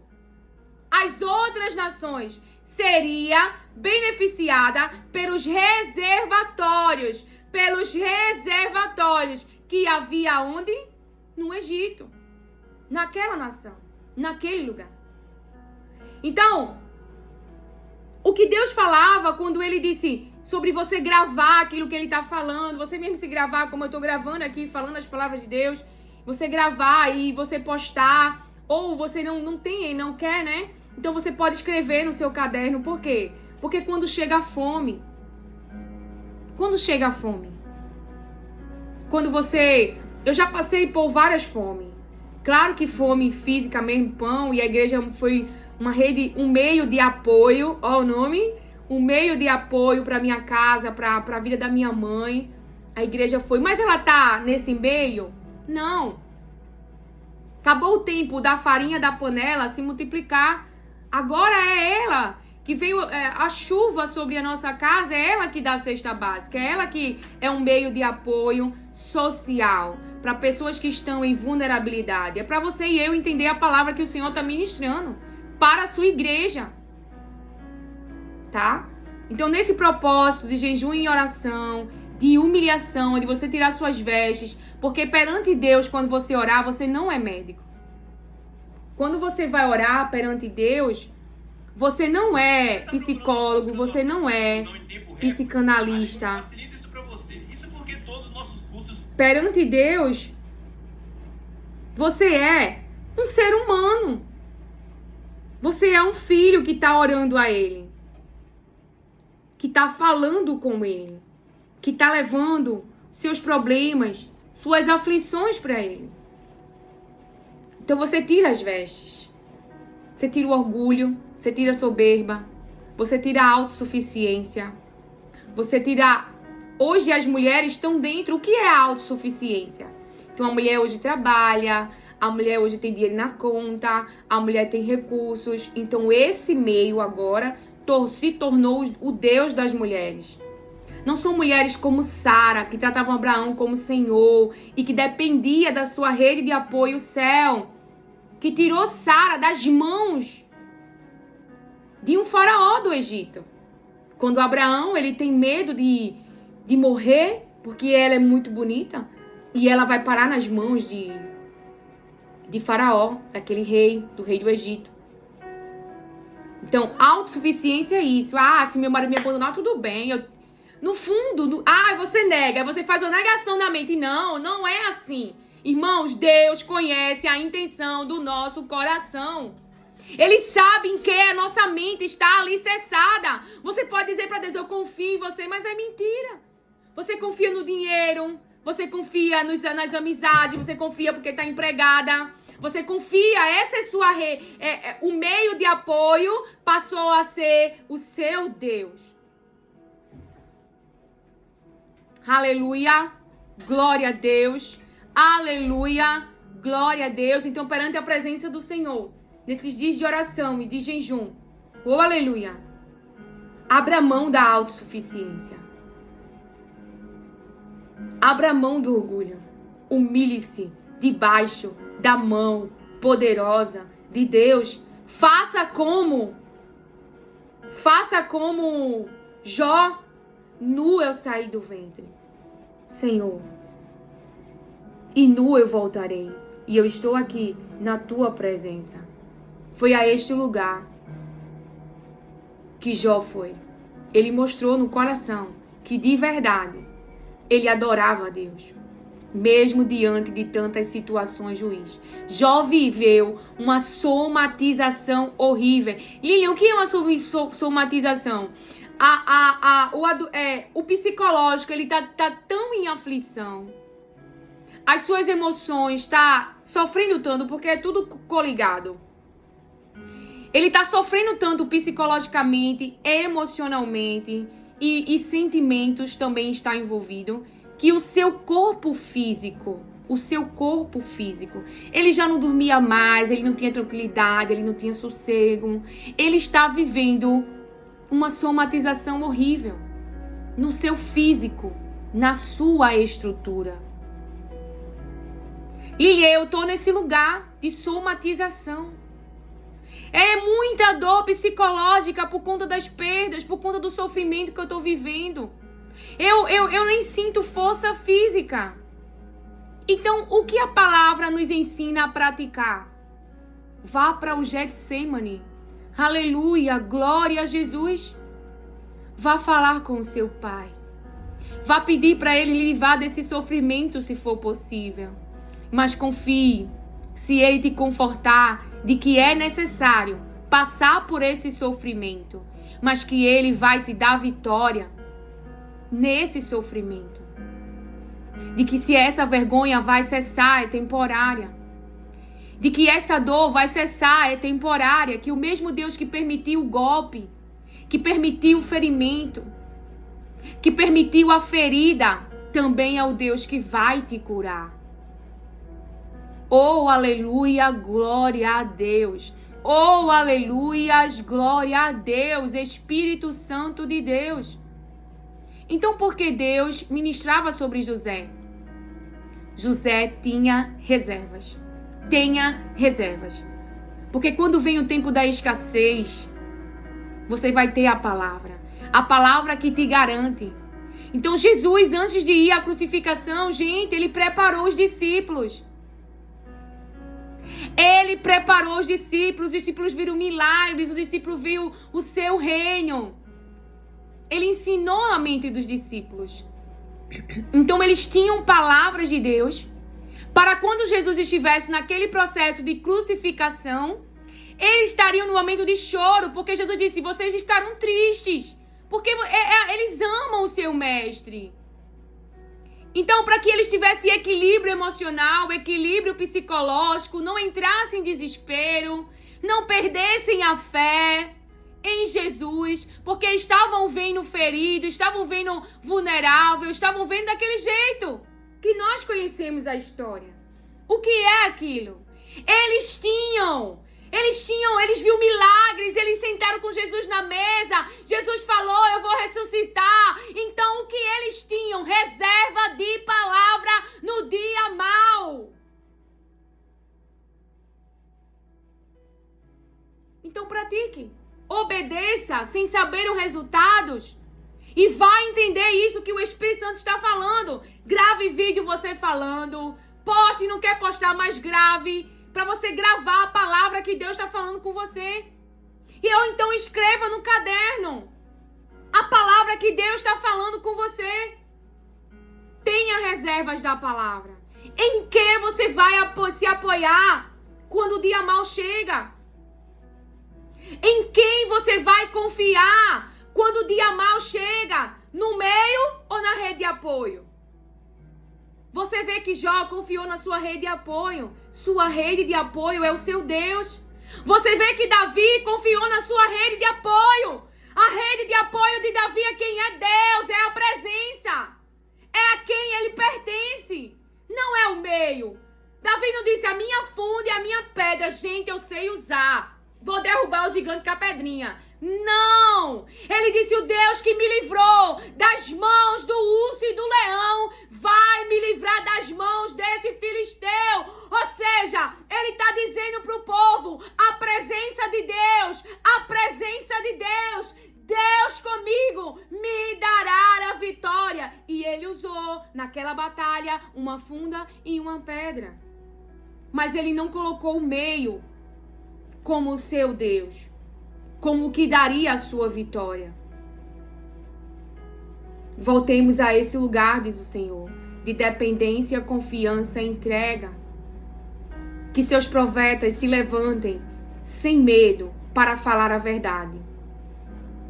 [SPEAKER 1] As outras nações seria beneficiada pelos reservatórios que havia onde? No Egito. Naquela nação, naquele lugar. Então, o que Deus falava quando ele disse sobre você gravar aquilo que ele está falando, você mesmo se gravar, como eu estou gravando aqui, falando as palavras de Deus, você gravar e você postar, ou você não tem, não quer, né? Então você pode escrever no seu caderno. Por quê? Porque quando chega a fome, eu já passei por várias fomes. Claro que fome física mesmo, pão, e a igreja foi uma rede, um meio de apoio, ó o nome, um meio de apoio para minha casa, para a vida da minha mãe. A igreja foi, mas ela tá nesse meio? Não. Acabou o tempo da farinha da panela se multiplicar. Agora é ela que veio a chuva sobre a nossa casa, é ela que dá a cesta básica, é ela que é um meio de apoio social para pessoas que estão em vulnerabilidade. É para você e eu entender a palavra que o Senhor está ministrando para a sua igreja, tá? Então, nesse propósito de jejum e oração, de humilhação, de você tirar suas vestes, porque perante Deus, quando você orar, você não é médico. Quando você vai orar perante Deus, você não é psicólogo, você não é psicanalista. Perante Deus, você é um ser humano. Você é um filho que está orando a Ele, que está falando com Ele, que está levando seus problemas, suas aflições para Ele. Então você tira as vestes, você tira o orgulho, você tira a soberba, você tira a autossuficiência, você tira... Hoje as mulheres estão dentro. O que é a autossuficiência? Então a mulher hoje trabalha, a mulher hoje tem dinheiro na conta, a mulher tem recursos. Então esse meio agora se tornou o Deus das mulheres. Não são mulheres como Sara, que tratavam Abraão como Senhor e que dependia da sua rede de apoio, o céu, que tirou Sara das mãos de um faraó do Egito. Quando Abraão ele tem medo de morrer, porque ela é muito bonita, e ela vai parar nas mãos de Faraó, daquele rei, do rei do Egito. Então, autossuficiência é isso. Ah, se meu marido me abandonar, tudo bem. No fundo, você nega, você faz uma negação na mente. Não, não é assim. Irmãos, Deus conhece a intenção do nosso coração. Ele sabe em que a nossa mente está alicerçada. Você pode dizer para Deus, eu confio em você, mas é mentira. Você confia no dinheiro, você confia nas amizades, você confia porque está empregada, você confia, essa é sua o meio de apoio passou a ser o seu Deus. Aleluia, glória a Deus, aleluia, glória a Deus. Então, perante a presença do Senhor, nesses dias de oração e de jejum, oh aleluia, abra mão da autossuficiência. Abra mão do orgulho. Humilhe-se debaixo da mão poderosa de Deus. Faça como Jó. Nu eu saí do ventre, Senhor, e nu eu voltarei. E eu estou aqui na tua presença. Foi a este lugar que Jó foi. Ele mostrou no coração que de verdade ele adorava a Deus, mesmo diante de tantas situações ruins. Jó viveu uma somatização horrível. Lilian, o que é uma somatização? O psicológico, ele tá tão em aflição. As suas emoções tá sofrendo tanto, porque é tudo coligado. Ele tá sofrendo tanto psicologicamente, emocionalmente e sentimentos também está envolvido, que o seu corpo físico, ele já não dormia mais, ele não tinha tranquilidade, ele não tinha sossego. Ele está vivendo uma somatização horrível no seu físico, na sua estrutura. Lili, eu tô nesse lugar de somatização. É muita dor psicológica por conta das perdas, por conta do sofrimento que eu tô vivendo. Eu nem sinto força física. Então, o que a palavra nos ensina a praticar? Vá para o Getsemane. Aleluia, glória a Jesus. Vá falar com o seu pai. Vá pedir para ele livrar desse sofrimento, se for possível. Mas confie, se ele te confortar de que é necessário passar por esse sofrimento, mas que ele vai te dar vitória nesse sofrimento. De que se essa vergonha vai cessar, é temporária. De que essa dor vai cessar, é temporária. Que o mesmo Deus que permitiu o golpe, que permitiu o ferimento, que permitiu a ferida, também é o Deus que vai te curar. Oh, aleluia, glória a Deus. Oh, aleluias, glória a Deus, Espírito Santo de Deus. Então, por que Deus ministrava sobre José? José tinha reservas. Tenha reservas. Porque quando vem o tempo da escassez, você vai ter a palavra que te garante. Então, Jesus, antes de ir à crucificação, gente, ele preparou os discípulos. Ele preparou os discípulos viram milagres, os discípulos viram o seu reino. Ele ensinou a mente dos discípulos. Então eles tinham palavras de Deus para quando Jesus estivesse naquele processo de crucificação, eles estariam no momento de choro, porque Jesus disse, vocês ficaram tristes, porque eles amam o seu mestre. Então, para que eles tivessem equilíbrio emocional, equilíbrio psicológico, não entrassem em desespero, não perdessem a fé em Jesus, porque estavam vendo ferido, estavam vendo vulnerável, estavam vendo daquele jeito que nós conhecemos a história. O que é aquilo? Eles viram milagres, eles sentaram com Jesus na mesa, Jesus falou, eu vou ressuscitar. Então o que eles tinham? Reserva de palavra no dia mau. Então pratique, obedeça sem saber os resultados e vá entender isso que o Espírito Santo está falando. Grave vídeo você falando, poste, não quer postar, mas grave, para você gravar a palavra que Deus está falando com você. Ou então escreva no caderno a palavra que Deus está falando com você. Tenha reservas da palavra. Em que você vai se apoiar quando o dia mau chega? Em quem você vai confiar quando o dia mau chega? No meio ou na rede de apoio? Você vê que Jó confiou na sua rede de apoio. Sua rede de apoio é o seu Deus. Você vê que Davi confiou na sua rede de apoio. A rede de apoio de Davi é quem é Deus, é a presença. É a quem ele pertence. Não é o meio. Davi não disse, a minha funda e a minha pedra, gente, eu sei usar. Vou derrubar o gigante com a pedrinha. Não! Ele disse, o Deus que me livrou das mãos do urso e do leão vai me livrar das mãos desse filisteu. Ou seja, ele está dizendo para o povo, a presença de Deus, Deus comigo me dará a vitória. E ele usou naquela batalha uma funda e uma pedra. Mas ele não colocou o meio como o seu Deus, como o que daria a sua vitória. Voltemos a esse lugar, diz o Senhor, de dependência, confiança e entrega. Que seus profetas se levantem sem medo para falar a verdade.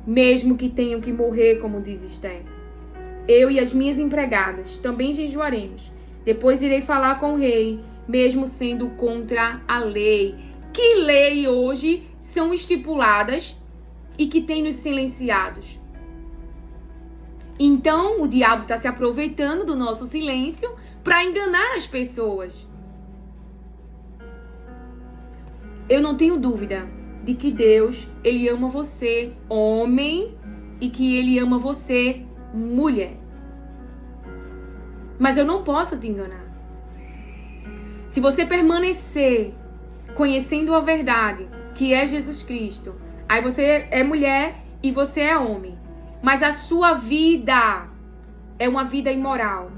[SPEAKER 1] mesmo que tenham que morrer, como diz Esther. Eu e as minhas empregadas também jejuaremos. Depois irei falar com o rei, mesmo sendo contra a lei. Que lei hoje são estipuladas e que tem nos silenciados? Então, o diabo está se aproveitando do nosso silêncio para enganar as pessoas. Eu não tenho dúvida de que Deus, Ele ama você, homem, e que Ele ama você, mulher. Mas eu não posso te enganar. Se você permanecer conhecendo a verdade, que é Jesus Cristo, aí você é mulher e você é homem, mas a sua vida é uma vida imoral,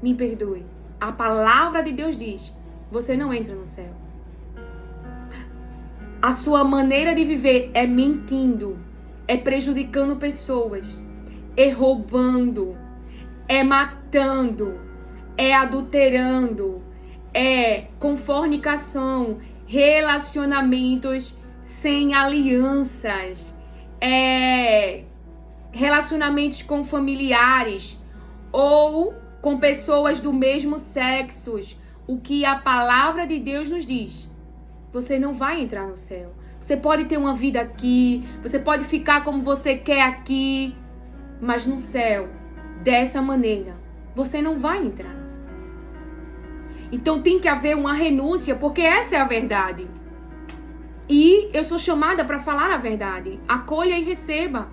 [SPEAKER 1] me perdoe. A palavra de Deus diz, você não entra no céu. A sua maneira de viver é mentindo, é prejudicando pessoas, é roubando, é matando, é adulterando, é com fornicação, relacionamentos sem alianças, relacionamentos com familiares ou com pessoas do mesmo sexo. O que a palavra de Deus nos diz. Você não vai entrar no céu. Você pode ter uma vida aqui, você pode ficar como você quer aqui, mas no céu, dessa maneira, você não vai entrar. Então tem que haver uma renúncia, porque essa é a verdade. E eu sou chamada para falar a verdade. Acolha e receba.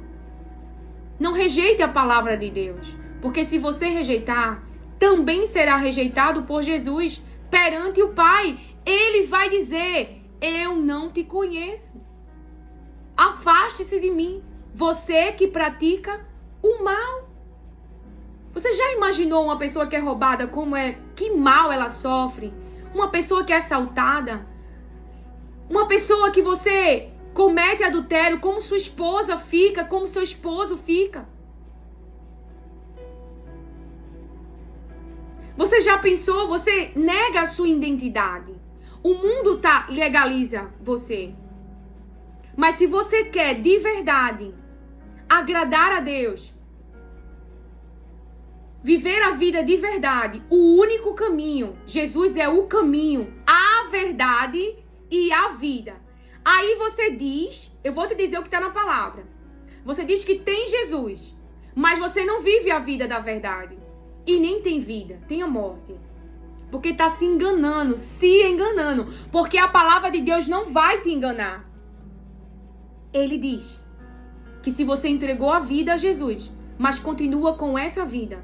[SPEAKER 1] Não rejeite a palavra de Deus, porque se você rejeitar, também será rejeitado por Jesus perante o Pai. Ele vai dizer, eu não te conheço. Afaste-se de mim, você que pratica o mal. Você já imaginou uma pessoa que é roubada, como é, que mal ela sofre? Uma pessoa que é assaltada? Uma pessoa que você comete adultério, como sua esposa fica, como seu esposo fica? Você já pensou, você nega a sua identidade. O mundo legaliza você. Mas se você quer de verdade agradar a Deus, viver a vida de verdade, o único caminho, Jesus é o caminho, a verdade e a vida. Aí você diz, eu vou te dizer o que está na palavra. Você diz que tem Jesus, mas você não vive a vida da verdade. E nem tem vida, tem a morte. Porque está se enganando. Porque a palavra de Deus não vai te enganar. Ele diz que se você entregou a vida a Jesus, mas continua com essa vida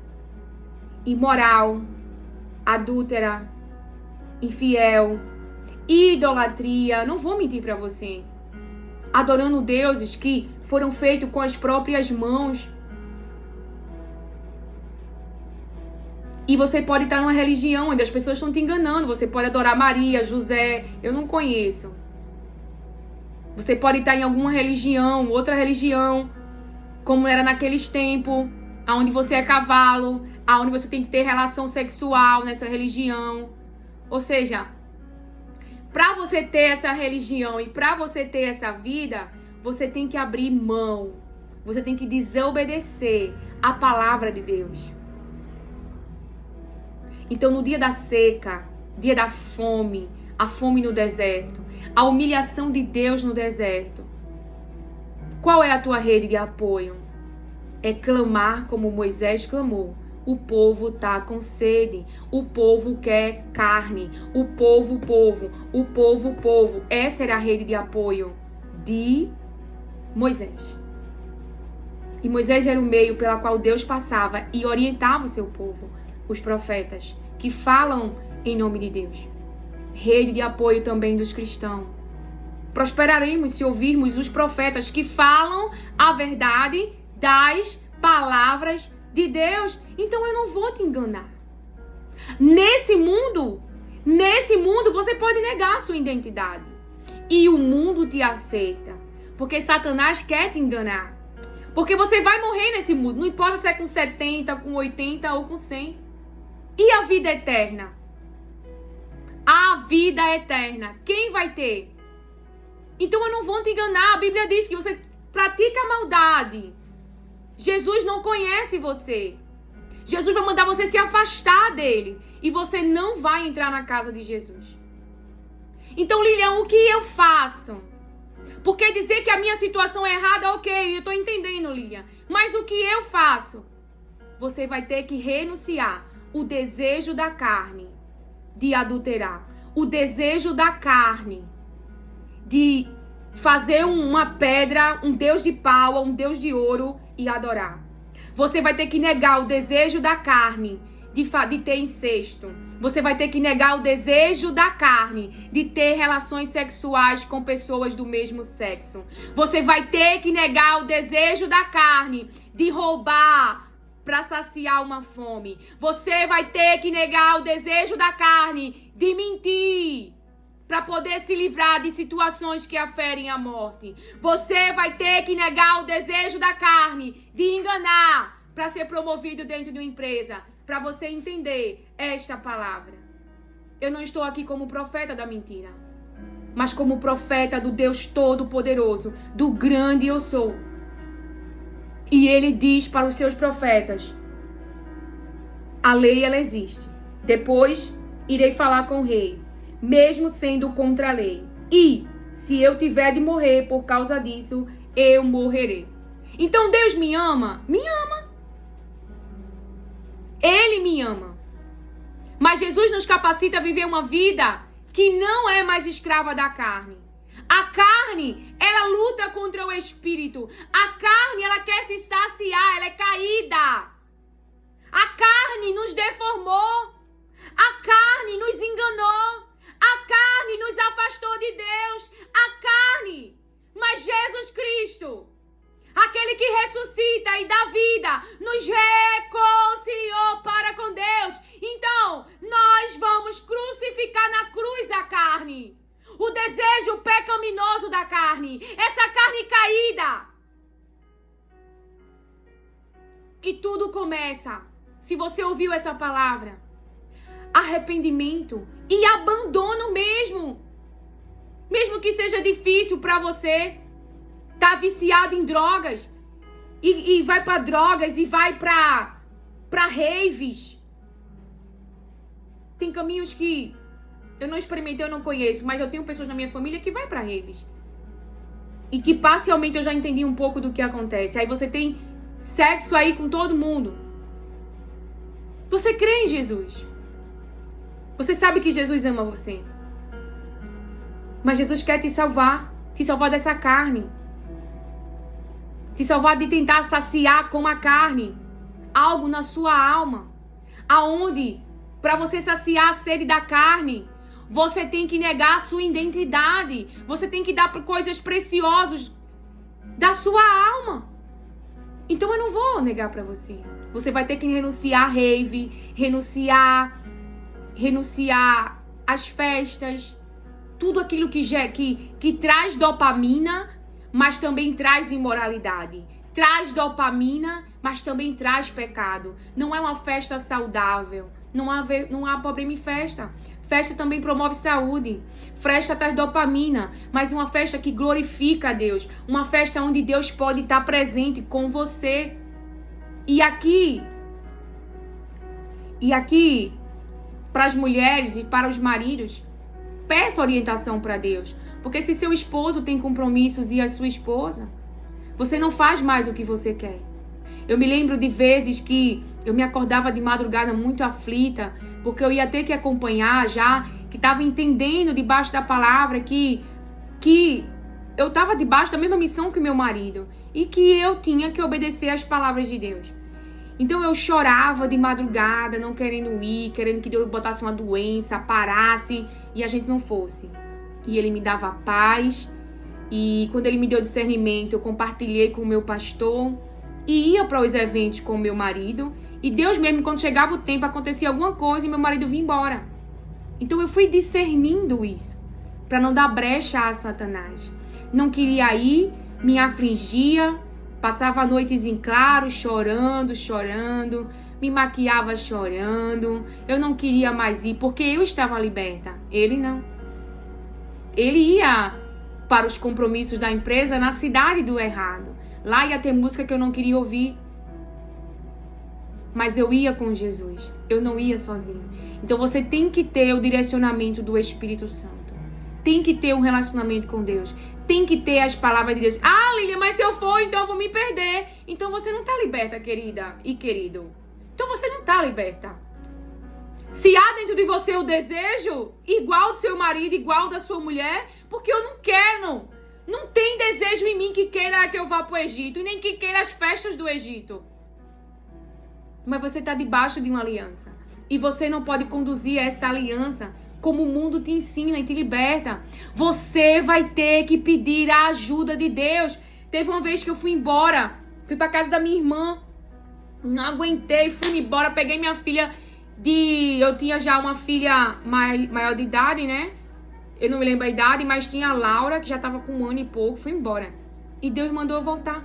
[SPEAKER 1] imoral, adúltera, infiel, idolatria, não vou mentir para você, adorando deuses que foram feitos com as próprias mãos. E você pode estar numa religião onde as pessoas estão te enganando. Você pode adorar Maria, José, eu não conheço. Você pode estar em alguma religião, outra religião, como era naqueles tempos, onde você é cavalo, onde você tem que ter relação sexual nessa religião. Ou seja, para você ter essa religião e para você ter essa vida, você tem que abrir mão. Você tem que desobedecer a palavra de Deus. Então, no dia da seca, dia da fome, a fome no deserto, a humilhação de Deus no deserto, qual é a tua rede de apoio? É clamar como Moisés clamou. O povo tá com sede, o povo quer carne, o povo. Essa era a rede de apoio de Moisés. E Moisés era o meio pela qual Deus passava e orientava o seu povo. Os profetas que falam em nome de Deus. Rede de apoio também dos cristãos. Prosperaremos se ouvirmos os profetas que falam a verdade das palavras de Deus. Então eu não vou te enganar. Nesse mundo você pode negar a sua identidade. E o mundo te aceita. Porque Satanás quer te enganar. Porque você vai morrer nesse mundo. Não importa se é com 70, com 80 ou com 100. E a vida eterna? A vida eterna. Quem vai ter? Então eu não vou te enganar. A Bíblia diz que você pratica maldade, Jesus não conhece você. Jesus vai mandar você se afastar dele. E você não vai entrar na casa de Jesus. Então, Lilian, o que eu faço? Porque dizer que a minha situação é errada, ok, eu tô entendendo, Lilian. Mas o que eu faço? Você vai ter que renunciar o desejo da carne de adulterar. O desejo da carne de fazer uma pedra, um Deus de pau, um Deus de ouro e adorar. Você vai ter que negar o desejo da carne de ter incesto. Você vai ter que negar o desejo da carne de ter relações sexuais com pessoas do mesmo sexo. Você vai ter que negar o desejo da carne de roubar para saciar uma fome. Você vai ter que negar o desejo da carne de mentir para poder se livrar de situações que aferem a morte. Você vai ter que negar o desejo da carne de enganar para ser promovido dentro de uma empresa. Para você entender esta palavra. Eu não estou aqui como profeta da mentira, mas como profeta do Deus Todo-Poderoso, do grande eu sou. E ele diz para os seus profetas: a lei, ela existe. Depois irei falar com o rei, mesmo sendo contra a lei. E se eu tiver de morrer por causa disso, eu morrerei. Então Deus me ama? Me ama. Ele me ama. Mas Jesus nos capacita a viver uma vida que não é mais escrava da carne. A carne, ela luta contra o espírito. A carne, ela quer se saciar, ela é caída. A carne nos deformou. A carne nos enganou. A carne nos afastou de Deus. A carne. Mas Jesus Cristo, aquele que ressuscita e dá vida, nos reconciliou para com Deus. Então, nós vamos crucificar na cruz a carne. O desejo pecaminoso da carne. Essa carne caída. E tudo começa, se você ouviu essa palavra, arrependimento e abandono mesmo. Mesmo que seja difícil para você. Tá viciado em drogas e vai para drogas e vai para raves. Tem caminhos que eu não experimentei, eu não conheço, mas eu tenho pessoas na minha família que vai para raves. E que parcialmente eu já entendi um pouco do que acontece. Aí você tem sexo aí com todo mundo. Você crê em Jesus. Você sabe que Jesus ama você. Mas Jesus quer te salvar dessa carne. Te salvar de tentar saciar com a carne algo na sua alma. Aonde, para você saciar a sede da carne, você tem que negar a sua identidade. Você tem que dar coisas preciosas da sua alma. Então eu não vou negar para você. Você vai ter que renunciar a rave, renunciar às festas, tudo aquilo que traz dopamina, mas também traz imoralidade. Traz dopamina, mas também traz pecado. Não é uma festa saudável. Não há problema em festa. Festa também promove saúde. Festa traz dopamina, mas uma festa que glorifica a Deus. Uma festa onde Deus pode estar presente com você. E aqui, para as mulheres e para os maridos, peça orientação para Deus. Porque se seu esposo tem compromissos e a sua esposa, você não faz mais o que você quer. Eu me lembro de vezes que eu me acordava de madrugada muito aflita, porque eu ia ter que acompanhar já, que estava entendendo debaixo da palavra que eu estava debaixo da mesma missão que meu marido e que eu tinha que obedecer às palavras de Deus. Então eu chorava de madrugada, não querendo ir, querendo que Deus botasse uma doença, parasse e a gente não fosse. E ele me dava paz, e quando ele me deu discernimento, eu compartilhei com o meu pastor e ia para os eventos com o meu marido. E Deus mesmo, quando chegava o tempo, acontecia alguma coisa e meu marido vinha embora. Então eu fui discernindo isso, para não dar brecha a Satanás. Não queria ir, me afligia, passava noites em claro, chorando, me maquiava chorando. Eu não queria mais ir, porque eu estava liberta. Ele não. Ele ia para os compromissos da empresa na cidade do errado. Lá ia ter música que eu não queria ouvir. Mas eu ia com Jesus. Eu não ia sozinho. Então você tem que ter o direcionamento do Espírito Santo. Tem que ter um relacionamento com Deus. Tem que ter as palavras de Deus. Ah, Lilian, mas se eu for, então eu vou me perder. Então você não está liberta, querida e querido. Então você não está liberta. Se há dentro de você o desejo igual do seu marido, igual da sua mulher, porque eu não quero. Não tem desejo em mim que queira que eu vá para o Egito, nem que queira as festas do Egito. Mas você está debaixo de uma aliança. E você não pode conduzir essa aliança como o mundo te ensina e te liberta. Você vai ter que pedir a ajuda de Deus. Teve uma vez que eu fui embora. Fui para casa da minha irmã. Não aguentei, fui embora. Peguei minha filha eu tinha já uma filha maior de idade, né? Eu não me lembro a idade, mas tinha a Laura, que já estava com 1 ano e pouco. Fui embora. E Deus mandou eu voltar.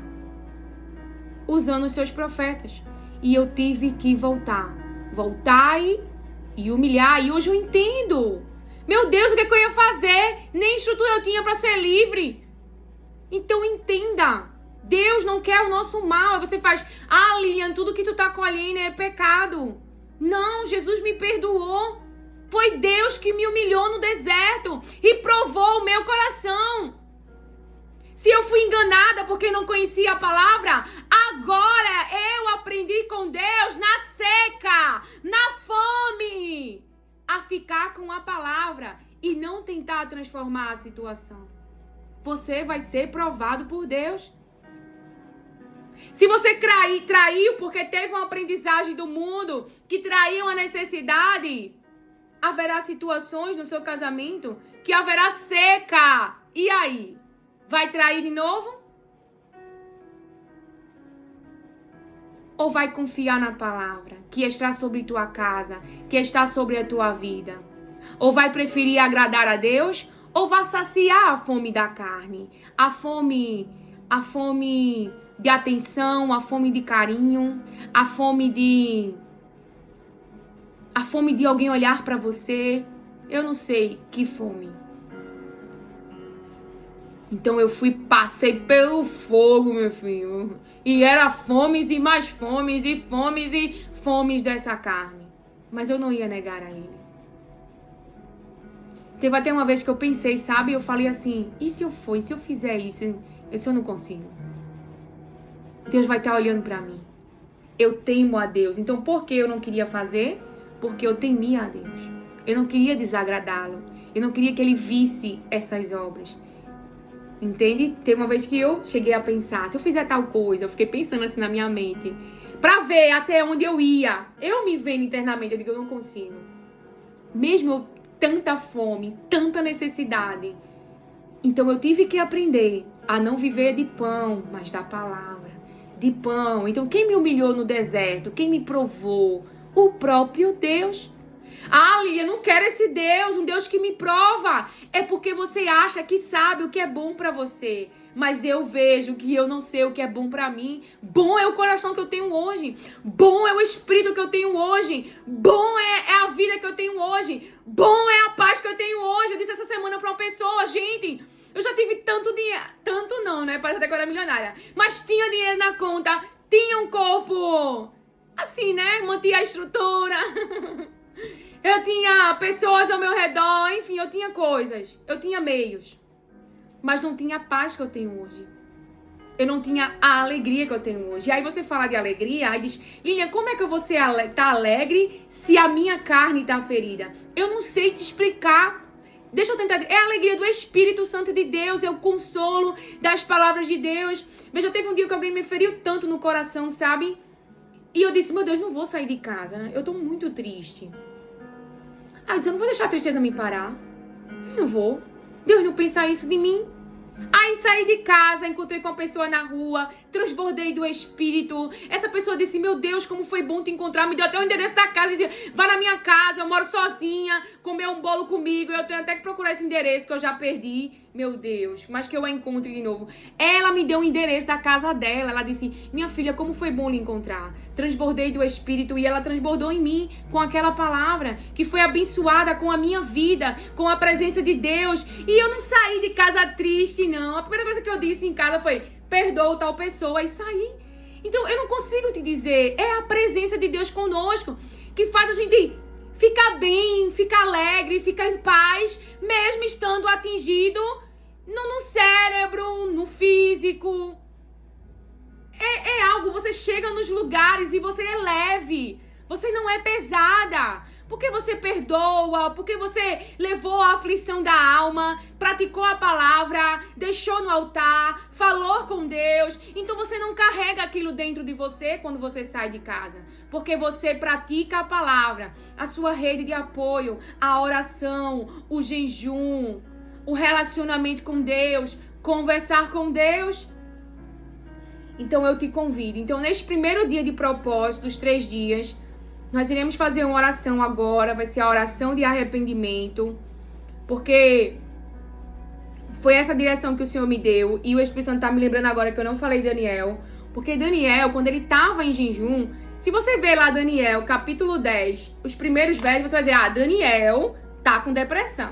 [SPEAKER 1] Usando os seus profetas. E eu tive que voltar. Voltar e humilhar. E hoje eu entendo. Meu Deus, o que eu ia fazer? Nem estrutura eu tinha para ser livre. Então entenda. Deus não quer o nosso mal. Você faz, Lilian, tudo que tu tá colhendo é pecado. Não, Jesus me perdoou. Foi Deus que me humilhou no deserto e provou o meu coração. Se eu fui enganada porque não conhecia a palavra, agora eu aprendi com Deus na seca, na fome, a ficar com a palavra e não tentar transformar a situação. Você vai ser provado por Deus. Se você traiu porque teve uma aprendizagem do mundo que traiu a necessidade, haverá situações no seu casamento que haverá seca. E aí? Vai trair de novo? Ou vai confiar na palavra que está sobre tua casa, que está sobre a tua vida? Ou vai preferir agradar a Deus? Ou vai saciar a fome da carne? A fome de atenção, a fome de carinho, a fome de alguém olhar para você? Eu não sei que fome. Então eu passei pelo fogo, meu filho. E era fomes e mais fomes e fomes e fomes dessa carne. Mas eu não ia negar a ele. Teve até uma vez que eu pensei, sabe? Eu falei assim, e se eu for? E se eu fizer isso? Eu não consigo. Deus vai estar olhando para mim. Eu temo a Deus. Então por que eu não queria fazer? Porque eu temia a Deus. Eu não queria desagradá-lo. Eu não queria que ele visse essas obras. Entende? Tem uma vez que eu cheguei a pensar, se eu fizer tal coisa, eu fiquei pensando assim na minha mente, pra ver até onde eu ia. Eu me vendo internamente, eu digo, eu não consigo. Mesmo eu tanta fome, tanta necessidade. Então eu tive que aprender a não viver de pão, mas da palavra. De pão. Então quem me humilhou no deserto? Quem me provou? O próprio Deus. Lilian, eu não quero esse Deus, um Deus que me prova. É porque você acha que sabe o que é bom pra você. Mas eu vejo que eu não sei o que é bom pra mim. Bom é o coração que eu tenho hoje. Bom é o espírito que eu tenho hoje. Bom é a vida que eu tenho hoje. Bom é a paz que eu tenho hoje. Eu disse essa semana pra uma pessoa, gente, eu já tive tanto dinheiro. Tanto não, né? Parece até que eu era milionária. Mas tinha dinheiro na conta. Tinha um corpo assim, né? Mantinha a estrutura. Eu tinha pessoas ao meu redor, enfim, eu tinha coisas, eu tinha meios, mas não tinha a paz que eu tenho hoje. Eu não tinha a alegria que eu tenho hoje. E aí você fala de alegria, aí diz, Lilian, como é que eu vou tá alegre se a minha carne tá ferida? Eu não sei te explicar. Deixa eu tentar. É a alegria do Espírito Santo de Deus, é o consolo das palavras de Deus. Veja, teve um dia que alguém me feriu tanto no coração, sabe? E eu disse, meu Deus, não vou sair de casa, eu tô muito triste. Eu não vou deixar a tristeza me parar. Eu não vou. Deus não pensa isso de mim. Aí saí de casa, encontrei com uma pessoa na rua, transbordei do Espírito. Essa pessoa disse, meu Deus, como foi bom te encontrar, me deu até o endereço da casa, disse, vá na minha casa, eu moro sozinha, comer um bolo comigo, eu tenho até que procurar esse endereço que eu já perdi, meu Deus, mas que eu a encontre de novo. Ela me deu o endereço da casa dela, ela disse, minha filha, como foi bom lhe encontrar. Transbordei do Espírito e ela transbordou em mim com aquela palavra, que foi abençoada com a minha vida, com a presença de Deus, e eu não saí de casa triste, não. A primeira coisa que eu disse em casa foi, perdoa tal pessoa e saí. Então eu não consigo te dizer, é a presença de Deus conosco que faz a gente ficar bem, ficar alegre, ficar em paz, mesmo estando atingido no cérebro, no físico. É algo, você chega nos lugares e você é leve, você não é pesada. Porque você perdoa, porque você levou a aflição da alma, praticou a palavra, deixou no altar, falou com Deus. Então você não carrega aquilo dentro de você quando você sai de casa. Porque você pratica a palavra, a sua rede de apoio, a oração, o jejum, o relacionamento com Deus, conversar com Deus. Então eu te convido. Então neste primeiro dia de propósito, os 3 dias, nós iremos fazer uma oração agora, vai ser a oração de arrependimento, porque foi essa direção que o Senhor me deu, e o Espírito Santo está me lembrando agora que eu não falei Daniel, porque Daniel, quando ele estava em jejum, se você ver lá Daniel, capítulo 10, os primeiros versos, você vai dizer, Daniel tá com depressão.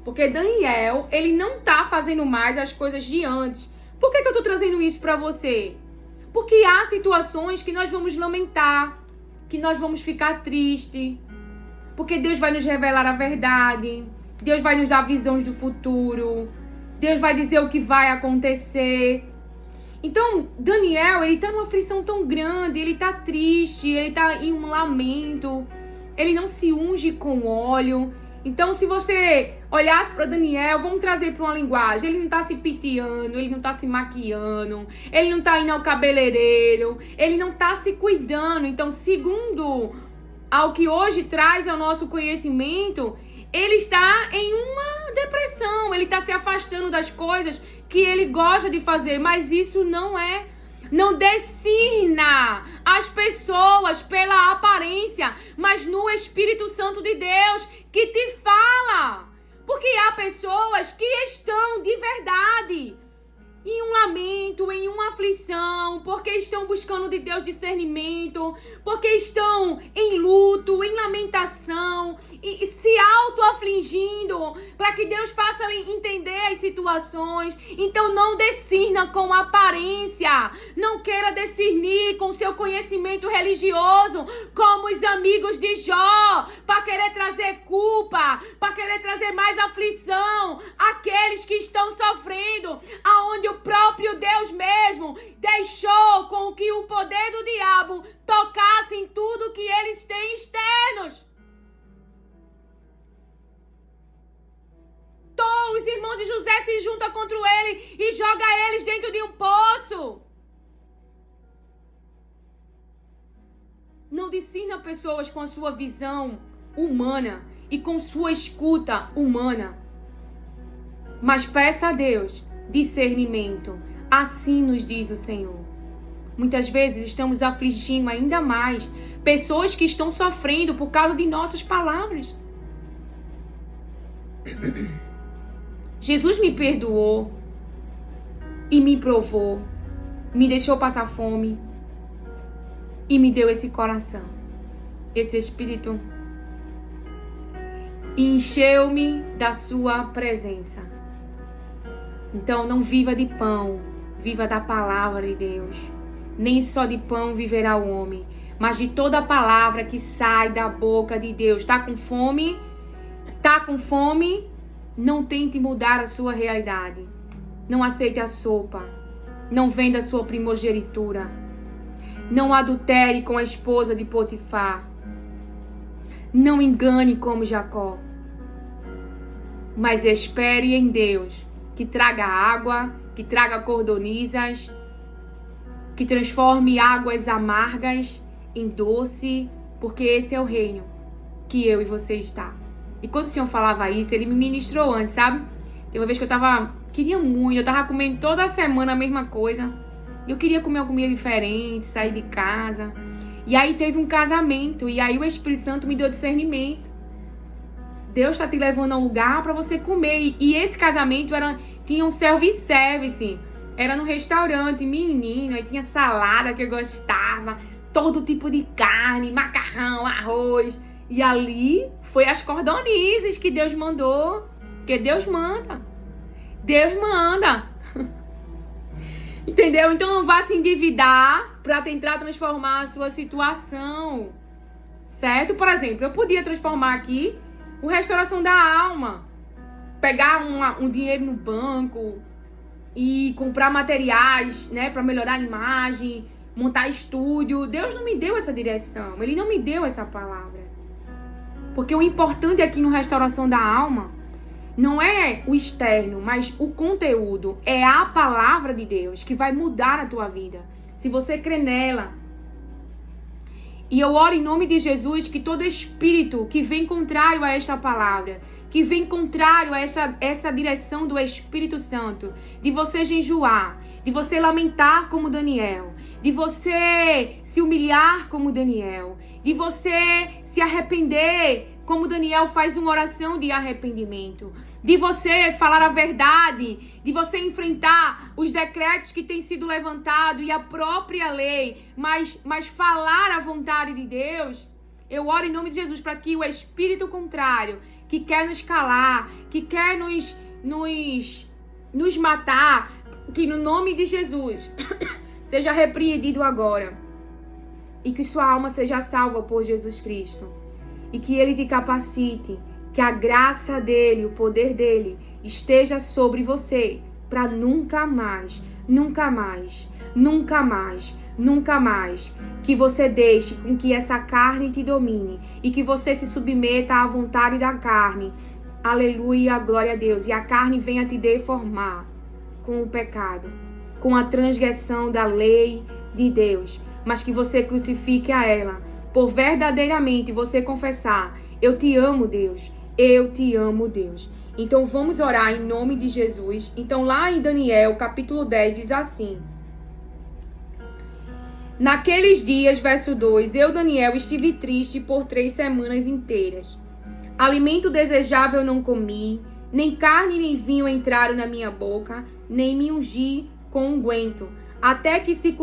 [SPEAKER 1] Porque Daniel, ele não tá fazendo mais as coisas de antes. Por que eu tô trazendo isso para você? Porque há situações que nós vamos lamentar, que nós vamos ficar triste, porque Deus vai nos revelar a verdade, Deus vai nos dar visões do futuro, Deus vai dizer o que vai acontecer. Então, Daniel, ele tá numa aflição tão grande, ele tá triste, ele tá em um lamento, ele não se unge com óleo. Então, se você olhasse para Daniel, vamos trazer para uma linguagem, ele não tá se piteando, ele não tá se maquiando, ele não tá indo ao cabeleireiro, ele não tá se cuidando. Então, segundo ao que hoje traz ao nosso conhecimento, ele está em uma depressão, ele está se afastando das coisas que ele gosta de fazer, mas isso não discerna as pessoas pela aparência, mas no Espírito Santo de Deus que te fala. Porque há pessoas que estão de verdade em um lamento, em uma aflição, porque estão buscando de Deus discernimento, porque estão em luto, em lamentação, e se auto-afligindo, para que Deus faça entender as situações. Então não discerna com aparência, não queira discernir com seu conhecimento religioso, como os amigos de Jó, para querer trazer culpa, para querer trazer mais aflição, aqueles que estão sofrendo, aonde o próprio Deus mesmo deixou com que o poder do diabo tocasse em tudo que eles têm externos. Os irmãos de José se juntam contra ele e joga eles dentro de um poço. Não discerna pessoas com a sua visão humana e com sua escuta humana, mas peça a Deus discernimento. Assim nos diz o Senhor. Muitas vezes estamos afligindo ainda mais pessoas que estão sofrendo por causa de nossas palavras. Jesus me perdoou e me provou, me deixou passar fome e me deu esse coração, esse espírito, e encheu-me da sua presença. Então não viva de pão, viva da palavra de Deus. Nem só de pão viverá o homem, mas de toda a palavra que sai da boca de Deus. Tá com fome? Tá com fome? Não tente mudar a sua realidade. Não aceite a sopa. Não venda a sua primogenitura. Não adultere com a esposa de Potifar. Não engane como Jacó. Mas espere em Deus, que traga água, que traga cordonizas, que transforme águas amargas em doce, porque esse é o reino que eu e você está. E quando o Senhor falava isso, ele me ministrou antes, sabe? Tem uma vez que queria muito, eu tava comendo toda semana a mesma coisa. Eu queria comer uma comida diferente, sair de casa. E aí teve um casamento. E aí o Espírito Santo me deu discernimento. Deus está te levando a um lugar para você comer. E esse casamento tinha um self-service. Era no restaurante, menino. Aí tinha salada que eu gostava. Todo tipo de carne, macarrão, arroz. E ali foi as cordonizes que Deus mandou. Porque Deus manda. Deus manda. Entendeu? Então não vá se endividar para tentar transformar a sua situação. Certo? Por exemplo, eu podia transformar aqui o Restauração da Alma. Pegar um dinheiro no banco e comprar materiais, né, para melhorar a imagem, montar estúdio. Deus não me deu essa direção. Ele não me deu essa palavra. Porque o importante aqui no Restauração da Alma não é o externo, mas o conteúdo. É a palavra de Deus que vai mudar a tua vida. Se você crê nela. E eu oro em nome de Jesus que todo espírito que vem contrário a esta palavra, que vem contrário a essa direção do Espírito Santo, de você jejuar, de você lamentar como Daniel, de você se humilhar como Daniel, de você se arrepender como Daniel faz uma oração de arrependimento, de você falar a verdade, de você enfrentar os decretos que têm sido levantados e a própria lei, mas falar a vontade de Deus. Eu oro em nome de Jesus para que o espírito contrário, que quer nos calar, que quer nos matar, que no nome de Jesus seja repreendido agora e que sua alma seja salva por Jesus Cristo. E que Ele te capacite, que a graça dEle, o poder dEle esteja sobre você, para nunca mais, nunca mais, nunca mais, nunca mais, que você deixe com que essa carne te domine e que você se submeta à vontade da carne. Aleluia, glória a Deus. E a carne venha te deformar com o pecado, com a transgressão da lei de Deus, mas que você crucifique a ela. Por verdadeiramente você confessar, eu te amo, Deus, eu te amo, Deus. Então vamos orar em nome de Jesus. Então lá em Daniel, capítulo 10, diz assim: naqueles dias, verso 2, eu, Daniel, estive triste por 3 semanas inteiras. Alimento desejável não comi, nem carne nem vinho entraram na minha boca, nem me ungi com unguento, até que se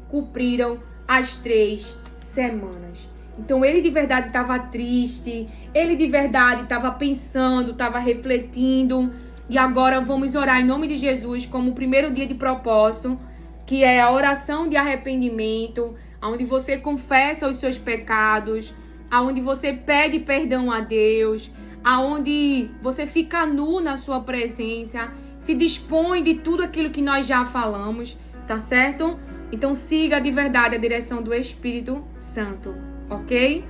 [SPEAKER 1] cumpriram as 3 semanas. Então ele de verdade estava triste, ele de verdade estava pensando, estava refletindo. E agora vamos orar em nome de Jesus como o primeiro dia de propósito, que é a oração de arrependimento, onde você confessa os seus pecados, onde você pede perdão a Deus, aonde você fica nu na sua presença, se dispõe de tudo aquilo que nós já falamos, tá certo? Então siga de verdade a direção do Espírito Santo, ok?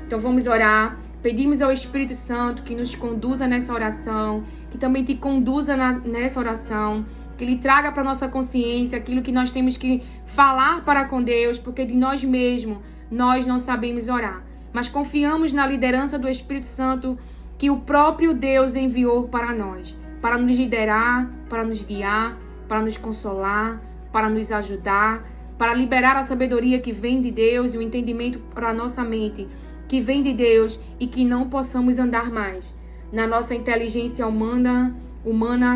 [SPEAKER 1] Então vamos orar. Pedimos ao Espírito Santo que nos conduza nessa oração, que também te conduza nessa oração, que Ele traga para nossa consciência aquilo que nós temos que falar para com Deus, porque de nós mesmos nós não sabemos orar. Mas confiamos na liderança do Espírito Santo que o próprio Deus enviou para nós, para nos liderar, para nos guiar, para nos consolar, para nos ajudar, para liberar a sabedoria que vem de Deus e o entendimento para a nossa mente que vem de Deus e que não possamos andar mais na nossa inteligência humana,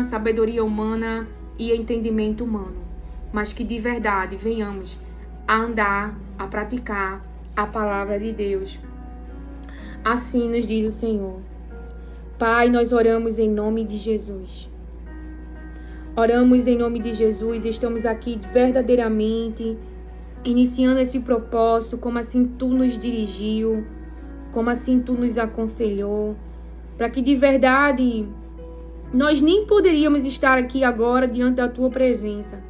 [SPEAKER 1] sabedoria humana e entendimento humano, mas que de verdade venhamos a andar, a praticar a palavra de Deus. Assim nos diz o Senhor. Pai, nós oramos em nome de Jesus. Oramos em nome de Jesus e estamos aqui verdadeiramente iniciando esse propósito, como assim Tu nos dirigiu, como assim Tu nos aconselhou, para que de verdade nós nem poderíamos estar aqui agora diante da Tua presença,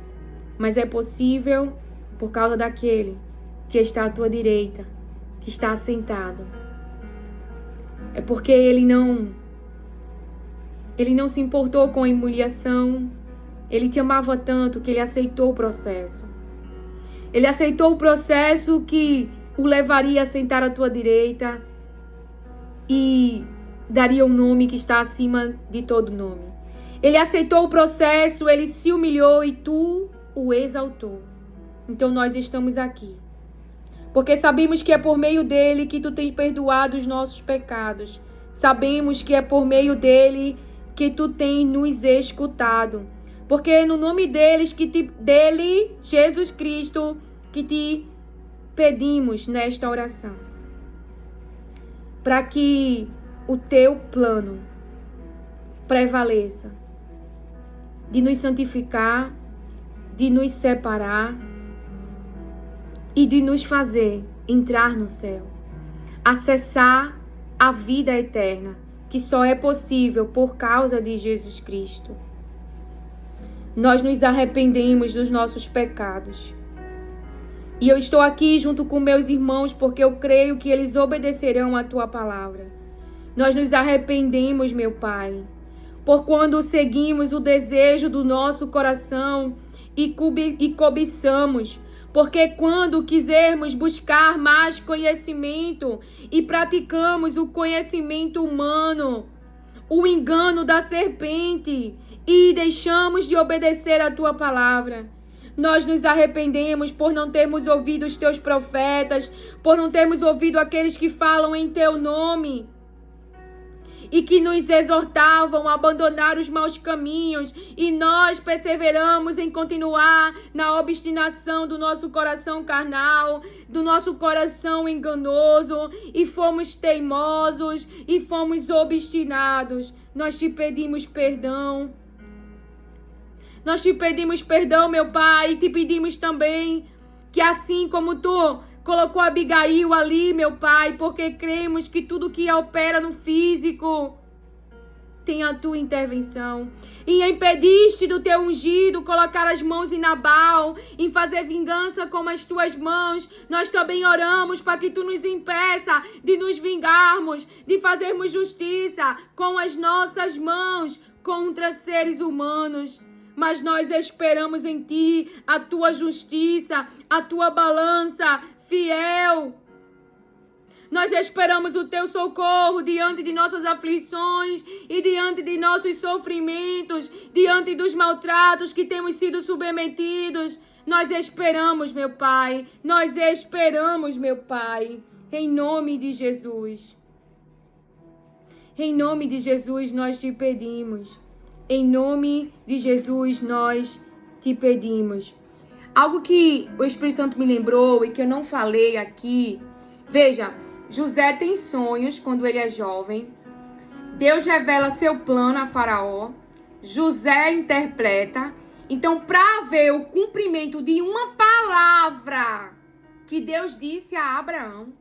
[SPEAKER 1] mas é possível por causa daquele que está à Tua direita, que está assentado. É porque Ele não se importou com a humilhação. Ele te amava tanto que Ele aceitou o processo. Ele aceitou o processo que o levaria a sentar à tua direita e daria um nome que está acima de todo nome. Ele aceitou o processo, Ele se humilhou e tu o exaltou. Então nós estamos aqui, porque sabemos que é por meio dele que tu tens perdoado os nossos pecados. Sabemos que é por meio dele que tu tens nos escutado. Porque é no nome dele, Jesus Cristo, que te pedimos nesta oração. Para que o teu plano prevaleça. De nos santificar, de nos separar e de nos fazer entrar no céu. Acessar a vida eterna, que só é possível por causa de Jesus Cristo. Nós nos arrependemos dos nossos pecados. E eu estou aqui junto com meus irmãos porque eu creio que eles obedecerão a tua palavra. Nós nos arrependemos, meu Pai, por quando seguimos o desejo do nosso coração e cobiçamos. Porque quando quisermos buscar mais conhecimento e praticamos o conhecimento humano, o engano da serpente, e deixamos de obedecer a tua palavra, nós nos arrependemos por não termos ouvido os teus profetas, por não termos ouvido aqueles que falam em teu nome e que nos exortavam a abandonar os maus caminhos, e nós perseveramos em continuar na obstinação do nosso coração carnal, do nosso coração enganoso, e fomos teimosos e fomos obstinados. Nós te pedimos perdão. Nós te pedimos perdão, meu Pai, e te pedimos também que assim como tu colocou Abigail ali, meu Pai, porque cremos que tudo que opera no físico tem a tua intervenção. E impediste do teu ungido colocar as mãos em Nabal, em fazer vingança com as tuas mãos. Nós também oramos para que tu nos impeça de nos vingarmos, de fazermos justiça com as nossas mãos contra seres humanos. Mas nós esperamos em ti a tua justiça, a tua balança fiel. Nós esperamos o teu socorro diante de nossas aflições e diante de nossos sofrimentos, diante dos maltratos que temos sido submetidos. Nós esperamos, meu Pai. Nós esperamos, meu Pai. Em nome de Jesus. Em nome de Jesus nós te pedimos. Em nome de Jesus nós te pedimos. Algo que o Espírito Santo me lembrou e que eu não falei aqui. Veja, José tem sonhos quando ele é jovem. Deus revela seu plano a Faraó. José interpreta. Então, para ver o cumprimento de uma palavra que Deus disse a Abraão,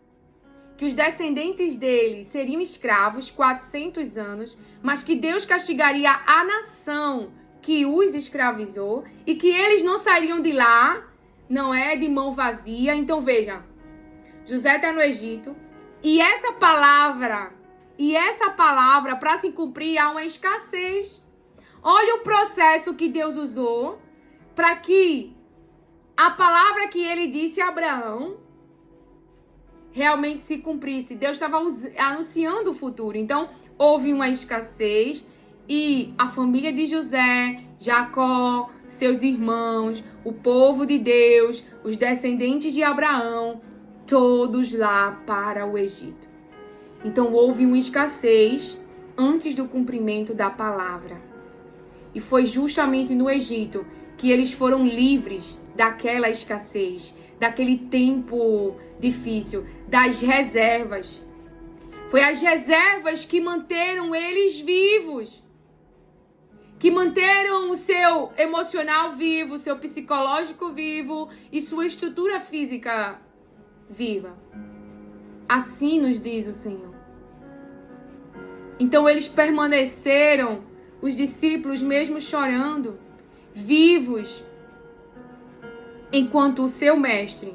[SPEAKER 1] que os descendentes dele seriam escravos 400 anos, mas que Deus castigaria a nação que os escravizou e que eles não sairiam de lá, não é, de mão vazia. Então veja, José está no Egito e essa palavra para se cumprir há uma escassez. Olha o processo que Deus usou para que a palavra que ele disse a Abraão realmente se cumprisse. Deus estava anunciando o futuro. Então, houve uma escassez e a família de José, Jacó, seus irmãos, o povo de Deus, os descendentes de Abraão, todos lá para o Egito. Então, houve uma escassez antes do cumprimento da palavra. E foi justamente no Egito que eles foram livres daquela escassez, daquele tempo difícil, das reservas. Foi as reservas que manteram eles vivos, que manteram o seu emocional vivo, o seu psicológico vivo e sua estrutura física viva. Assim nos diz o Senhor. Então eles permaneceram, os discípulos mesmo chorando, vivos, enquanto o seu mestre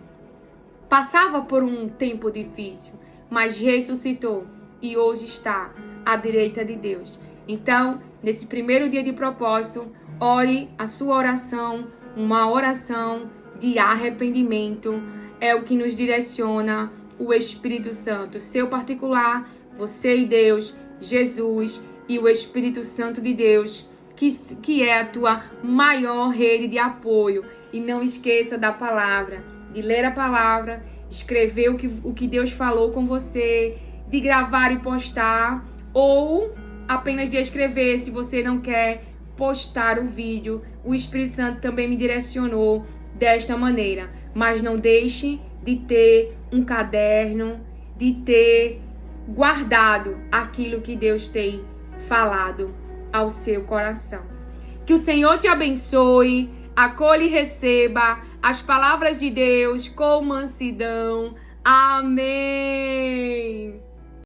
[SPEAKER 1] passava por um tempo difícil, mas ressuscitou e hoje está à direita de Deus. Então, nesse primeiro dia de propósito, ore a sua oração, uma oração de arrependimento. É o que nos direciona o Espírito Santo, seu particular, você e Deus, Jesus e o Espírito Santo de Deus, que é a tua maior rede de apoio. E não esqueça da palavra, de ler a palavra, escrever o que Deus falou com você, de gravar e postar, ou apenas de escrever se você não quer postar o vídeo. O Espírito Santo também me direcionou desta maneira. Mas não deixe de ter um caderno, de ter guardado aquilo que Deus tem falado ao seu coração. Que o Senhor te abençoe, acolha e receba as palavras de Deus com mansidão. Amém!